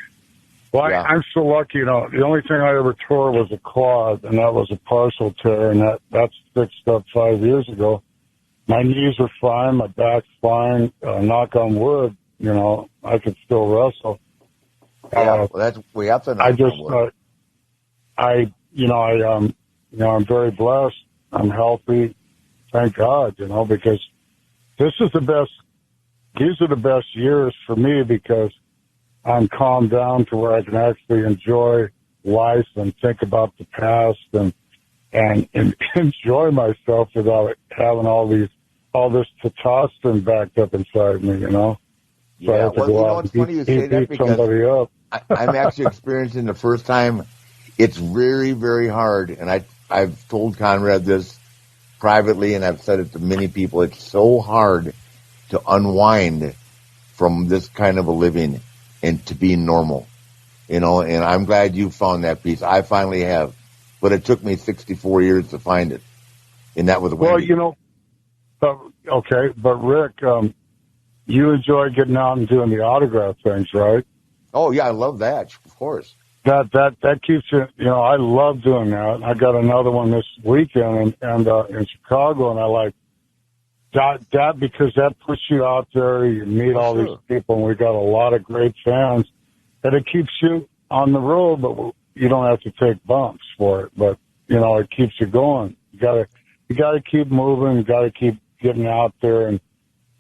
Well, Yeah. I'm so lucky. The only thing I ever tore was a quad, and that was a partial tear, and that's fixed up 5 years ago. My knees are fine, my back's fine. Knock on wood, I can still wrestle. Yeah, well, we have to know. I just, I'm very blessed. I'm healthy. Thank God, because these are the best years for me, because I'm calmed down to where I can actually enjoy life and think about the past and enjoy myself without having all this testosterone backed up inside me, So I have to go out and beat somebody up. I'm actually experiencing the first time. It's very, very hard, and I've told Conrad this privately, and I've said it to many people. It's so hard to unwind from this kind of a living and to be normal, and I'm glad you found that piece. I finally have, but it took me 64 years to find it, and that was Wendy. Well, but Rick, you enjoy getting out and doing the autograph things, right? Oh yeah, I love that, of course. That keeps you. I love doing that. I got another one this weekend and in Chicago, and I like that because that puts you out there. You meet all these people, and we got a lot of great fans, and it keeps you on the road. But you don't have to take bumps for it. But it keeps you going. You gotta keep moving. You gotta keep getting out there and.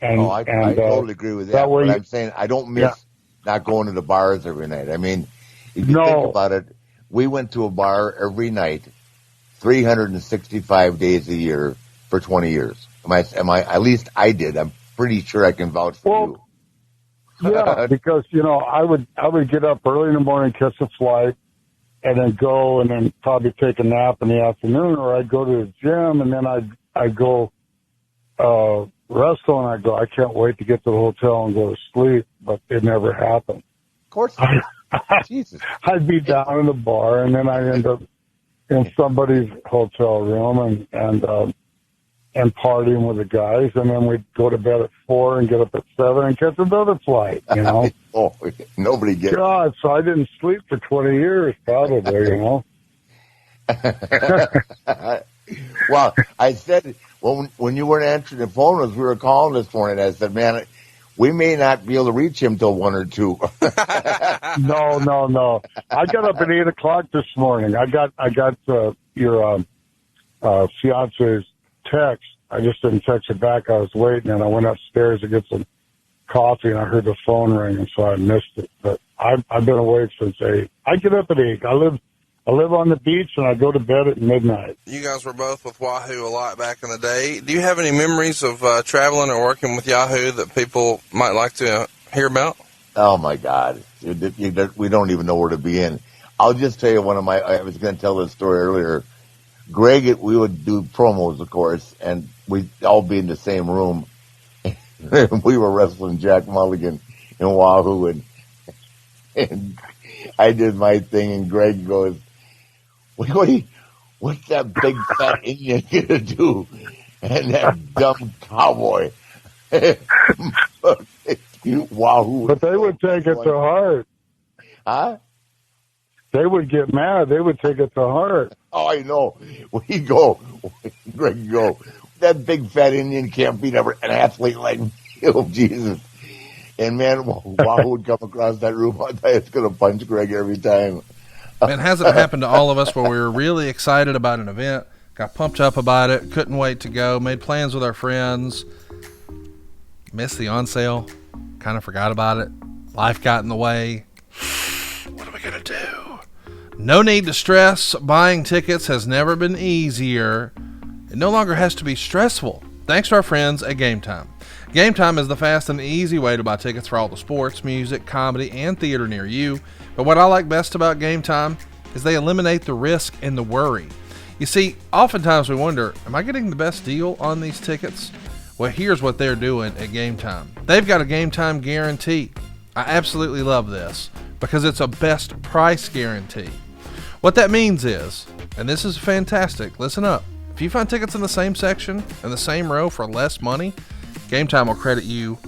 I totally agree with that. But I'm saying I don't miss not going to the bars every night. I mean, if you think about it, we went to a bar every night, 365 days a year for 20 years. Am I? At least I did. I'm pretty sure I can vouch for you. Yeah, because I would get up early in the morning, catch a flight, and then go and then probably take a nap in the afternoon, or I'd go to the gym and then I'd go wrestle, and I'd go, I can't wait to get to the hotel and go to sleep, but it never happened. Of course. Jesus. I'd be down in the bar, and then I'd end up in somebody's hotel room and partying with the guys, and then we'd go to bed at 4 and get up at 7 and catch another flight, Oh, nobody gets God, so I didn't sleep for 20 years, probably, Well, I said, when you weren't answering the phone as we were calling this morning, I said, man, we may not be able to reach him till 1 or 2. No. I got up at 8:00 this morning. I got your fiance's text. I just didn't text it back. I was waiting, and I went upstairs to get some coffee, and I heard the phone ring, and so I missed it. But I've been awake since 8. I get up at 8. I live on the beach, and I go to bed at midnight. You guys were both with Wahoo a lot back in the day. Do you have any memories of traveling or working with Yahoo that people might like to hear about? Oh, my God. We don't even know where to begin. I'll just tell you I was going to tell this story earlier. Greg, we would do promos, of course, and we'd all be in the same room. We were wrestling Jack Mulligan in Wahoo, and I did my thing, and Greg goes, what's that big fat Indian gonna do? And that dumb cowboy. Wahoo. But they would take it to heart. Huh? They would get mad. They would take it to heart. Oh, I know. Greg would go, that big fat Indian can't beat an athlete like me. Oh, Jesus. And, man, Wahoo would come across that room. I thought it's going to punch Greg every time. Man, hasn't it happened to all of us where we were really excited about an event, got pumped up about it, couldn't wait to go, made plans with our friends, missed the on sale, kind of forgot about it, life got in the way. What are we going to do? No need to stress. Buying tickets has never been easier. It no longer has to be stressful, thanks to our friends at Game Time. Game Time is the fast and easy way to buy tickets for all the sports, music, comedy, and theater near you. But what I like best about Game Time is they eliminate the risk and the worry. You see, oftentimes we wonder, am I getting the best deal on these tickets? Well, here's what they're doing at Game Time. They've got a Game Time guarantee. I absolutely love this because it's a best price guarantee. What that means is, and this is fantastic, listen up. If you find tickets in the same section, in the same row for less money, Game Time will credit you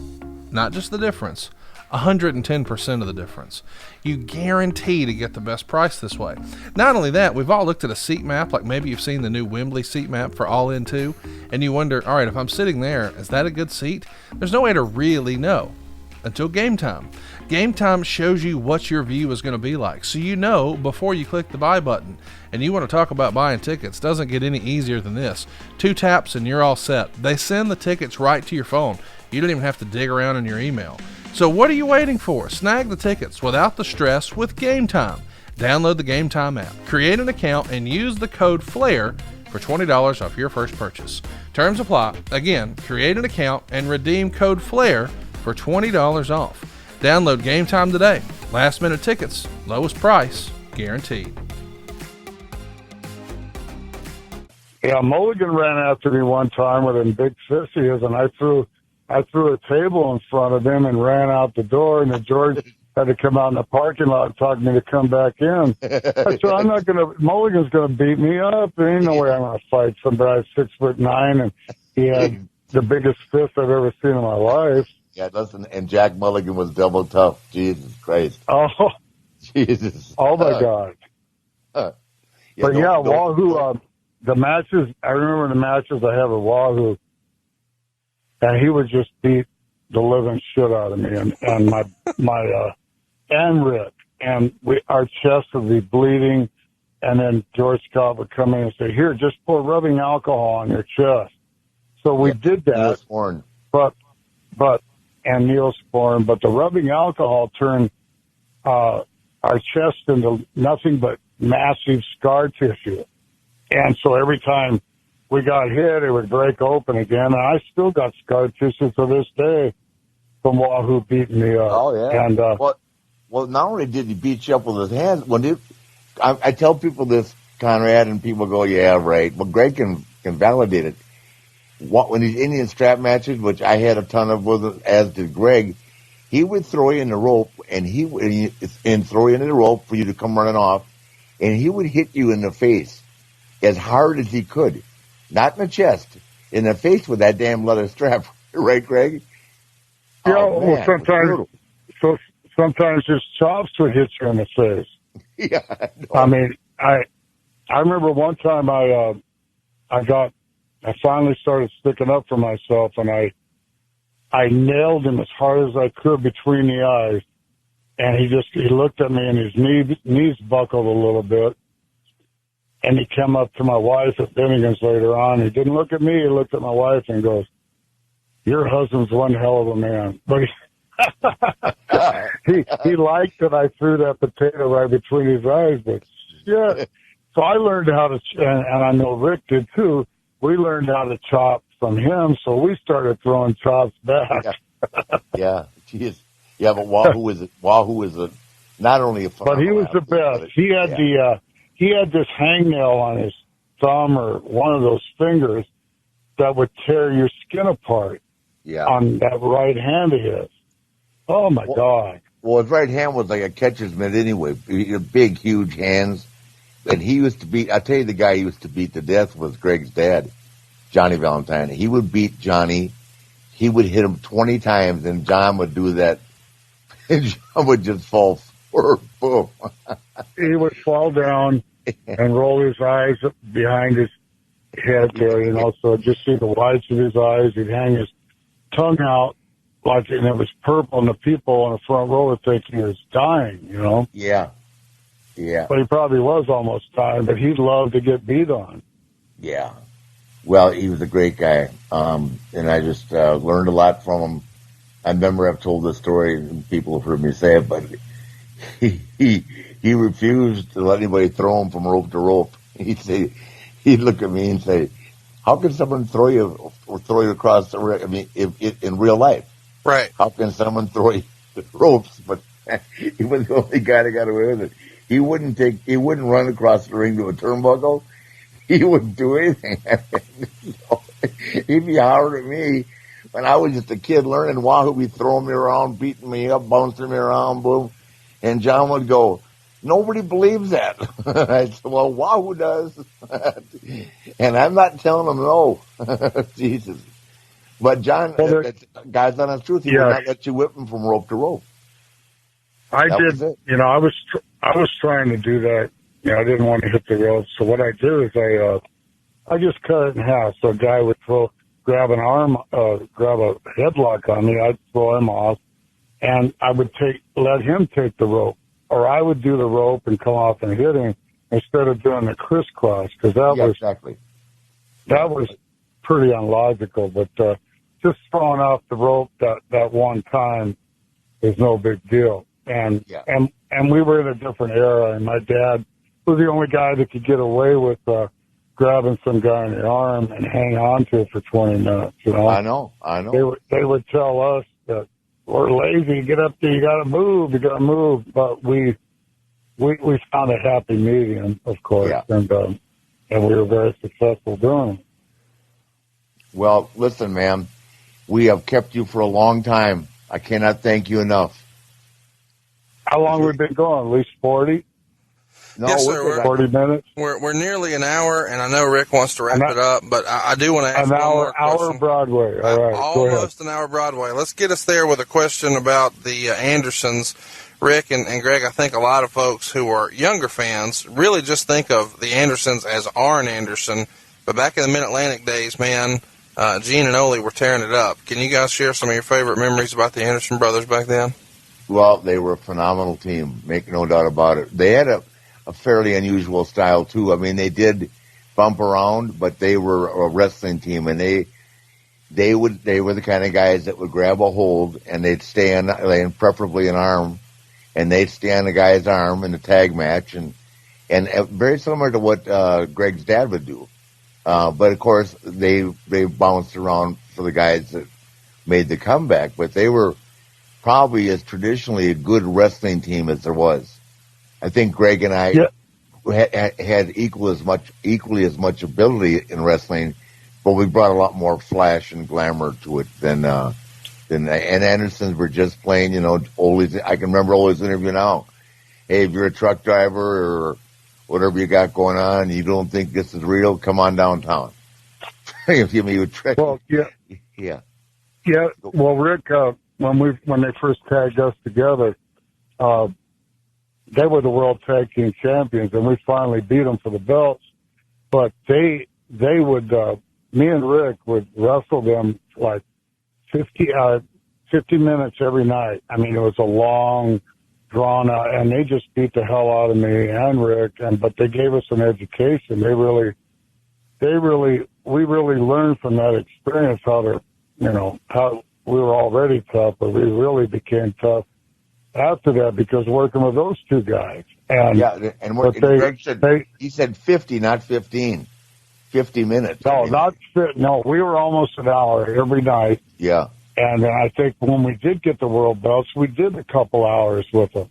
not just the difference, 110% of the difference. You guarantee to get the best price this way. Not only that, we've all looked at a seat map, like maybe you've seen the new Wembley seat map for All In 2, and you wonder, all right, if I'm sitting there, is that a good seat? There's no way to really know until Game Time. Game Time shows you what your view is going to be like, so you know before you click the buy button. And you want to talk about buying tickets, doesn't get any easier than this. 2 taps and you're all set. They send the tickets right to your phone. You don't even have to dig around in your email. So what are you waiting for? Snag the tickets without the stress with Game Time. Download the Game Time app, create an account, and use the code FLAIR for $20 off your first purchase. Terms apply. Again, create an account and redeem code FLAIR for $20 off. Download Game Time today. Last minute tickets, lowest price, guaranteed. Yeah, Mulligan ran after me one time with a big fist he is, and I threw a table in front of him and ran out the door, and the George had to come out in the parking lot and talk me to come back in. I said, Mulligan's going to beat me up. There ain't no way I'm going to fight somebody 6'9", and he had the biggest fist I've ever seen in my life. Yeah, listen, and Jack Mulligan was double tough. Jesus Christ. Oh, Jesus. Oh, my God. But Wahoo, the matches, I remember the matches I had with Wahoo, and he would just beat the living shit out of me, and my and Rick, and our chest would be bleeding, and then George Scott would come in and say, "Here, just pour rubbing alcohol on your chest." So we did that, and Neosporin, but the rubbing alcohol turned our chest into nothing but massive scar tissue, and so every time we got hit, it would break open again, and I still got scar tissue to this day from Wahoo beating me up. Oh, yeah. And, well, not only did he beat you up with his hands, I tell people this, Conrad, and people go, yeah, right. Well, Greg can validate it. When these Indian strap matches, which I had a ton of with him, as did Greg, he would throw you in the rope, and throw you in the rope for you to come running off, and he would hit you in the face as hard as he could. Not in the chest, in the face with that damn leather strap. Right, Greg? Yeah, well, sometimes his chops would hit you in the face. Yeah. I mean, I remember one time I finally started sticking up for myself, and I I nailed him as hard as I could between the eyes. And he looked at me and his knees buckled a little bit. And he came up to my wife at Bennigan's later on. He didn't look at me. He looked at my wife and goes, "Your husband's one hell of a man." But he liked that I threw that potato right between his eyes. But shit. So I learned how to, and I know Rick did too. We learned how to chop from him, so we started throwing chops back. Yeah, geez. Yeah, but Wahoo is not only a but he was the best. He had he had this hangnail on his thumb or one of those fingers that would tear your skin apart. Yeah. On that right hand of his. Oh my God. Well, his right hand was like a catcher's mitt anyway. Big, huge hands. And he used to beat, I tell you, the guy he used to beat to death was Greg's dad, Johnny Valentine. He would beat Johnny. He would hit him 20 times, and John would do that. And John would just fall forward. Boom. He would fall down and roll his eyes behind his head there, so just see the whites of his eyes. He'd hang his tongue out, and it was purple, and the people on the front row were thinking he was dying, Yeah. Yeah. But he probably was almost dying, but he loved to get beat on. Yeah. Well, he was a great guy. And I just learned a lot from him. I remember I've told this story, and people have heard me say it, but he refused to let anybody throw him from rope to rope. He'd look at me and say, "How can someone throw you across the ring? I mean, if in real life, Right? How can someone throw you the ropes?" But he was the only guy that got away with it. He wouldn't run across the ring to a turnbuckle. He wouldn't do anything. He'd be hollering at me when I was just a kid learning Wahoo. He'd throw me around, beating me up, bouncing me around, boom. And John would go, "Nobody believes that." I said, "Well, Wahoo does." And I'm not telling him no. Jesus. But John, God's honest truth, he would not let you whip him from rope to rope. I did. I was trying to do that. I didn't want to hit the ropes. So what I do is I just cut it in half. So a guy would grab a headlock on me. I'd throw him off, and I would let him take the rope, or I would do the rope and come off and hit him instead of doing the crisscross, because that was pretty unlogical. But just throwing off the rope that one time is no big deal. And we were in a different era, and my dad was the only guy that could get away with grabbing some guy in the arm and hang on to it for 20 minutes. I know. They would tell us that we're lazy. Get up there, you got to move. But we found a happy medium, of course, and we were very successful doing it. Well, listen, man, we have kept you for a long time. I cannot thank you enough. How long have we been going? At least 40? No, yes, sir. We're 40 minutes. We're nearly an hour, and I know Rick wants to wrap it up, but I do want to ask one more question. Hour Broadway. All right, almost an hour Broadway. Let's get us there with a question about the Andersons. Rick and Greg, I think a lot of folks who are younger fans really just think of the Andersons as Arn Anderson, but back in the Mid-Atlantic days, man, Gene and Ole were tearing it up. Can you guys share some of your favorite memories about the Anderson brothers back then? Well, they were a phenomenal team, make no doubt about it. They had a fairly unusual style too. I mean, they did bump around, but they were a wrestling team, and they were the kind of guys that would grab a hold and they'd stay on, preferably an arm, and they'd stay on the guy's arm in the tag match, and very similar to what Greg's dad would do. But of course, they bounced around for the guys that made the comeback, but they were probably as traditionally a good wrestling team as there was. I think Greg and I had equally as much ability in wrestling, but we brought a lot more flash and glamour to it than and Andersons were just plain, Ole's. I can remember Ole's interview now. Hey, if you're a truck driver or whatever you got going on, you don't think this is real, come on downtown. Well, yeah. Well, Rick, when they first tagged us together, they were the world tag team champions, and we finally beat them for the belts. But they would, me and Rick would wrestle them like 50 minutes every night. I mean, it was a long, drawn out, and they just beat the hell out of me and Rick. But they gave us an education. We really learned from that experience how we were already tough, but we really became tough after that because working with those two guys. And yeah, and Greg said, he said 50, not 15. 50 minutes. No, we were almost an hour every night. Yeah. And I think when we did get the world belts, we did a couple hours with them.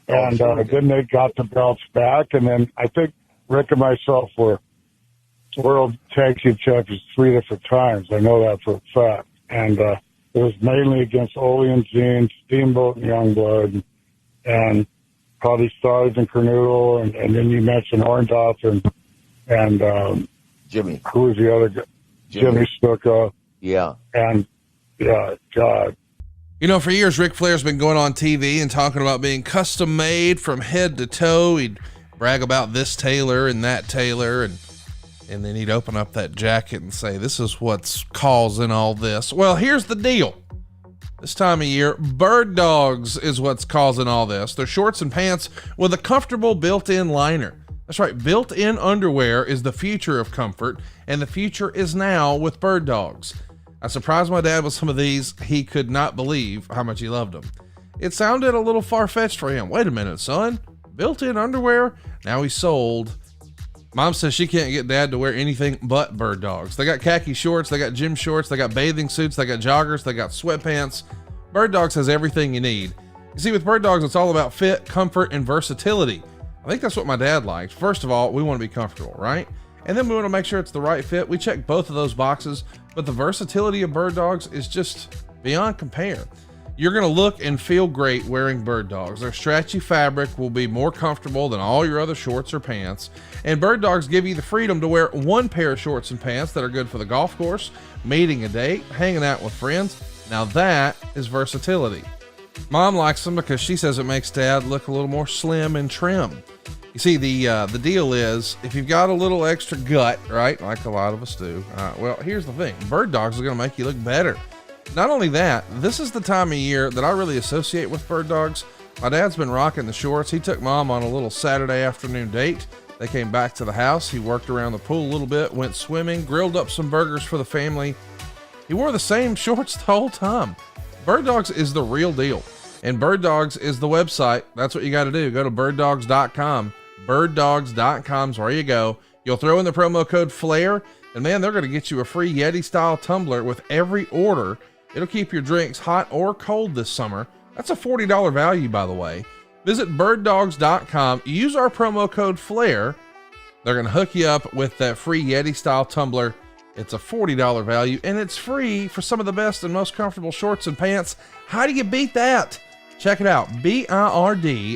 And then they got the belts back. And then I think Rick and myself were world tag team champions 3 different times. I know that for a fact. And it was mainly against Ole and Gene, Steamboat and Youngblood, and probably Stars and Cornudo. And then you mentioned Orndorff and Jimmy. Who was the other guy? Jimmy Snuka. Yeah. And, yeah, God. You know, for years, Ric Flair's been going on TV and talking about being custom made from head to toe. He'd brag about this tailor and that tailor, and then he'd open up that jacket and say, this is what's causing all this. Well, here's the deal. This time of year, Bird Dogs is what's causing all this. They're shorts and pants with a comfortable built-in liner. That's right, built-in underwear is the future of comfort, and the future is now with Bird Dogs. I surprised my dad with some of these. He could not believe how much he loved them. It sounded a little far-fetched for him. Wait a minute, son. Built-in underwear? Now he's sold. Mom says she can't get dad to wear anything but Bird Dogs. They got khaki shorts, they got gym shorts, they got bathing suits, they got joggers, they got sweatpants. Bird Dogs has everything you need. You see, with Bird Dogs, it's all about fit, comfort, and versatility. I think that's what my dad liked. First of all, we want to be comfortable, right? And then we want to make sure it's the right fit. We check both of those boxes, but the versatility of Bird Dogs is just beyond compare. You're going to look and feel great wearing Bird Dogs. Their stretchy fabric will be more comfortable than all your other shorts or pants. And Bird Dogs give you the freedom to wear one pair of shorts and pants that are good for the golf course, meeting a date, hanging out with friends. Now that is versatility. Mom likes them because she says it makes dad look a little more slim and trim. You see, the deal is, if you've got a little extra gut, right, like a lot of us do, well, here's the thing. Bird Dogs are going to make you look better. Not only that, this is the time of year that I really associate with Bird Dogs. My dad's been rocking the shorts. He took Mom on a little Saturday afternoon date. They came back to the house. He worked around the pool a little bit, went swimming, grilled up some burgers for the family. He wore the same shorts the whole time. Bird Dogs is the real deal. And Bird Dogs is the website. That's what you got to do. Go to birddogs.com. Birddogs.com is where you go. You'll throw in the promo code FLAIR, and man, they're going to get you a free Yeti-style tumbler with every order. It'll keep your drinks hot or cold this summer. That's a $40 value, by the way. Visit birddogs.com. Use our promo code FLAIR. They're going to hook you up with that free Yeti-style tumbler. It's a $40 value, and it's free for some of the best and most comfortable shorts and pants. How do you beat that? Check it out, BIRDDOGS,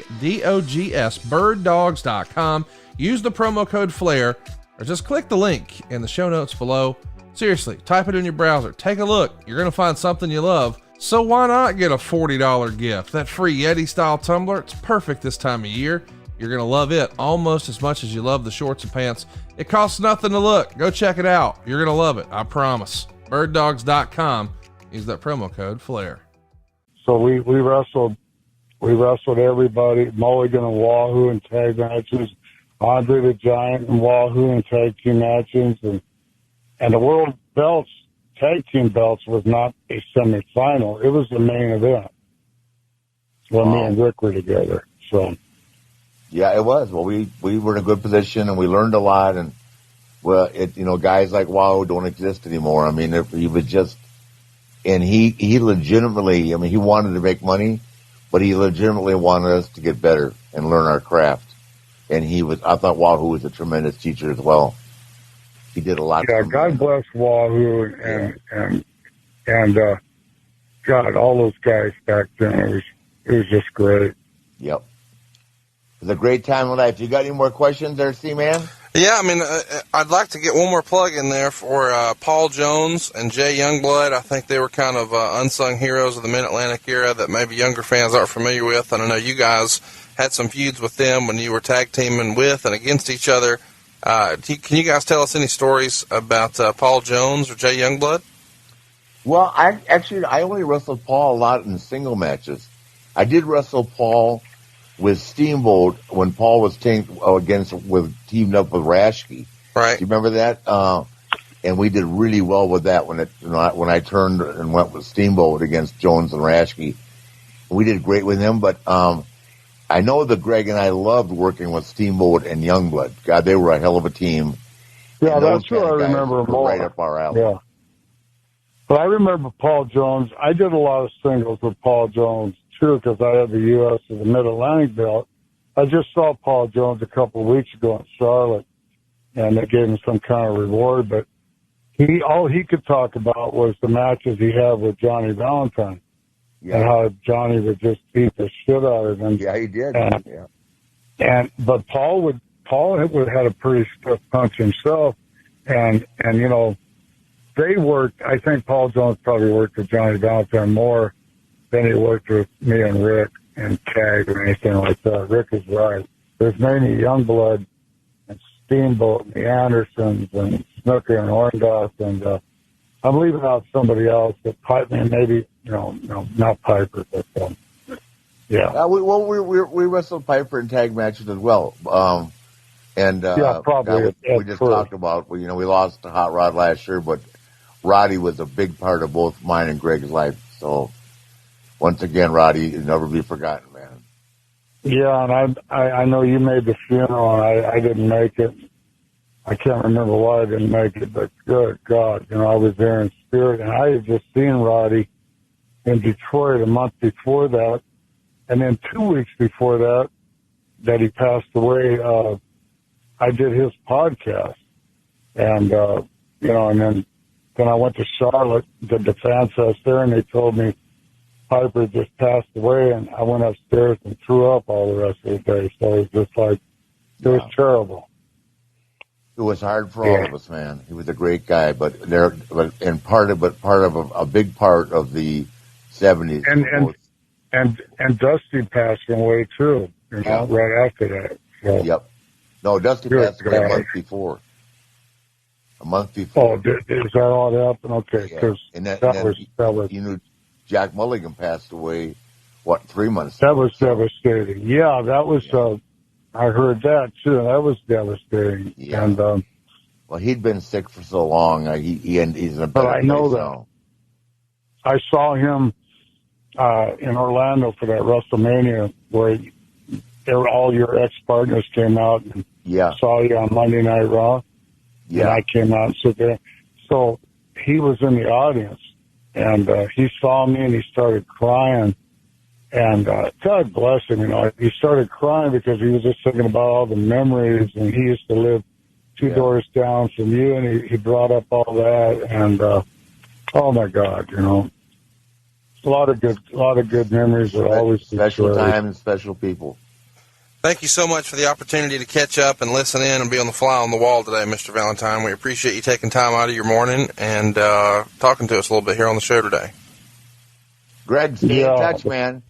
birddogs.com. Use the promo code FLAIR, or just click the link in the show notes below. Seriously, type it in your browser. Take a look. You're going to find something you love. So why not get a $40 gift? That free Yeti-style tumbler, it's perfect this time of year. You're going to love it almost as much as you love the shorts and pants. It costs nothing to look. Go check it out. You're going to love it, I promise. Birddogs.com. Use that promo code FLAIR. So we wrestled everybody, Mulligan and Wahoo in tag matches, Andre the Giant and Wahoo in tag team matches, and the world belts, tag team belts, was not a semifinal. It was the main event when me and Rick were together. So yeah, it was. Well, we were in a good position and we learned a lot, and well, guys like Wahoo don't exist anymore. I mean, he was just. And he legitimately, I mean, he wanted to make money, but he legitimately wanted us to get better and learn our craft. And I thought Wahoo was a tremendous teacher as well. He did a lot. Yeah, God bless Wahoo and God, all those guys back then. It was just great. Yep. It was a great time in life. You got any more questions there, C-Man? Yeah, I mean, I'd like to get one more plug in there for Paul Jones and Jay Youngblood. I think they were kind of unsung heroes of the Mid-Atlantic era that maybe younger fans aren't familiar with. And I know you guys had some feuds with them when you were tag teaming with and against each other. Can you guys tell us any stories about Paul Jones or Jay Youngblood? Well, I only wrestled Paul a lot in single matches. I did wrestle Paul with Steamboat when Paul was teamed up with Rashke. Right. Do you remember that? And we did really well with that when I turned and went with Steamboat against Jones and Rashke. We did great with him, but I know that Greg and I loved working with Steamboat and Youngblood. God, they were a hell of a team. Yeah, And that's what I remember more. Right up our alley. Yeah. But I remember Paul Jones. I did a lot of singles with Paul Jones, too, because I had the U.S. as the Mid-Atlantic belt. I just saw Paul Jones a couple of weeks ago in Charlotte, and they gave him some kind of reward. But all he could talk about was the matches he had with Johnny Valentine. Yeah. And how Johnny would just beat the shit out of him. Yeah, he did. But Paul had a pretty stiff punch himself, and you know, they worked. I think Paul Jones probably worked with Johnny Valentine more than he worked with me and Rick and Tag or anything like that. Rick is right. There's many Youngblood and Steamboat and the Andersons and Snooker and Orndorff and I'm leaving out somebody else, but Piper, maybe, no, not Piper, but yeah. We wrestled Piper in tag matches as well. Probably. We just talked about, we lost to Hot Rod last year, but Roddy was a big part of both mine and Greg's life. So once again, Roddy, you'll never be forgotten, man. Yeah, and I know you made the funeral, and I didn't make it. I can't remember why I didn't make it, but good God, I was there in spirit, and I had just seen Roddy in Detroit a month before that, and then 2 weeks before that he passed away, I did his podcast, and and then I went to Charlotte, did the fan fest there, and they told me Piper just passed away, and I went upstairs and threw up all the rest of the day, so it was just like, it was terrible. It was hard for all of us, man. He was a great guy, but part of a big part of the 70s. And Dusty passed away too, right after that. So. Yep. No, Dusty passed away a month before. Oh, is that all that happened? Okay, because that was. Jack Mulligan passed away. 3 months? That was devastating. Yeah, that was. I heard that too. That was devastating. Yeah. And well, he'd been sick for so long. He's in a better but I know place that. now. I saw him in Orlando for that WrestleMania where all your ex-partners came out and saw you on Monday Night Raw. Yeah. And I came out and stood there. So he was in the audience, and he saw me and he started crying. And God bless him, he started crying because he was just thinking about all the memories, and he used to live two doors down from you, and he brought up all that, and oh my God, a lot of good memories that always special time and special people. Thank you so much for the opportunity to catch up and listen in and be on the fly on the wall today, Mr. Valentine. We appreciate you taking time out of your morning and talking to us a little bit here on the show today. Greg, stay in touch, man.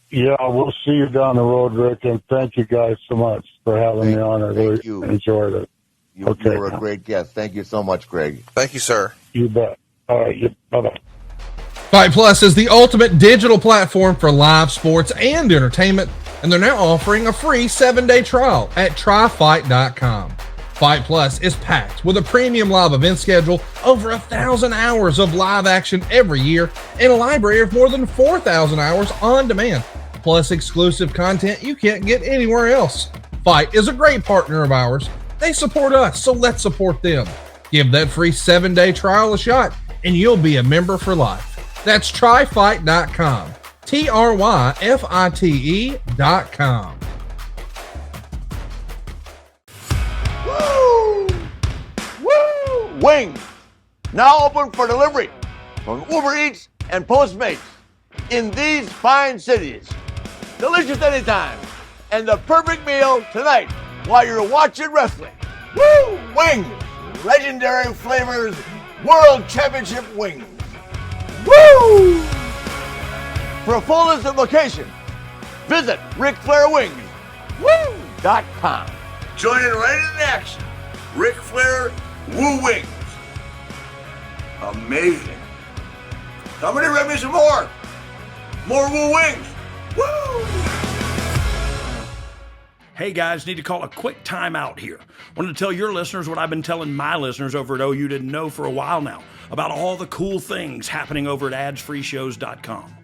Yeah, we'll see you down the road, Rick, and thank you guys so much for having me on. I really enjoyed it. You were a great guest. Thank you so much, Greg. Thank you, sir. You bet. All right, bye-bye. Fite Plus is the ultimate digital platform for live sports and entertainment, and they're now offering a free 7-day trial at tryfite.com. Fite Plus is packed with a premium live event schedule, over 1,000 hours of live action every year, and a library of more than 4,000 hours on demand, plus exclusive content you can't get anywhere else. Fite is a great partner of ours. They support us, so let's support them. Give that free 7-day trial a shot, and you'll be a member for life. That's tryfite.com. tryfite.com. Wings, now open for delivery from Uber Eats and Postmates in these fine cities. Delicious anytime, and the perfect meal tonight while you're watching wrestling. Woo! Wings, legendary flavors, World Championship wings. Woo! For a full list of location, visit RicFlairWings.com. Join in right in the action. Ric Flair WoooooWings. Amazing. Somebody rip me some more. More WoooooWings. Woo! Hey guys, need to call a quick time out here. Wanted to tell your listeners what I've been telling my listeners over at OU Didn't Know for a while now about all the cool things happening over at adsfreeshows.com.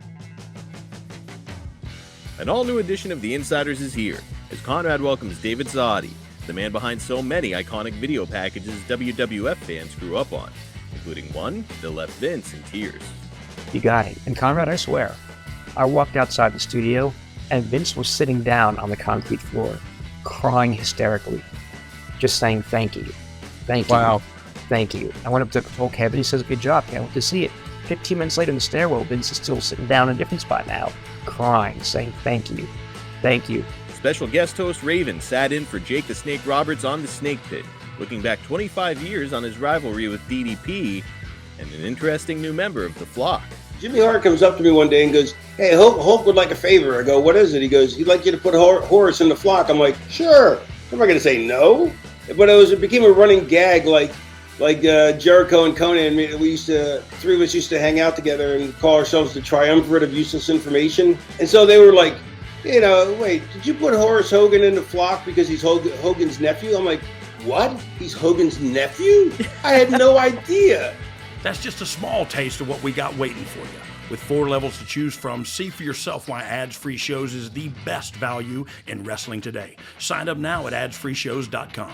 An all-new edition of The Insiders is here, as Conrad welcomes David Zahadi, the man behind so many iconic video packages WWF fans grew up on, including one that left Vince in tears. You got it. And Conrad, I swear, I walked outside the studio and Vince was sitting down on the concrete floor, crying hysterically, just saying thank you. Thank you. Wow. Thank you. I went up to told Kevin, he says, good job, can't wait to see it. 15 minutes later in the stairwell, Vince is still sitting down in a different spot now, crying, saying thank you. Thank you. Special guest host Raven sat in for Jake the Snake Roberts on the Snake Pit, looking back 25 years on his rivalry with DDP and an interesting new member of the flock. Jimmy Hart comes up to me one day and goes, hey, Hulk would like a favor. I go, what is it? He goes, he'd like you to put Horace in the flock. I'm like, sure. I'm not going to say no. But it became a running gag like Jericho and Conan. Three of us used to hang out together and call ourselves the triumvirate of useless information. And so they were like, wait, did you put Horace Hogan in the flock because he's Hogan's nephew? I'm like, what? He's Hogan's nephew? I had no idea. That's just a small taste of what we got waiting for you. With 4 levels to choose from, see for yourself why Ads-Free Shows is the best value in wrestling today. Sign up now at adsfreeshows.com.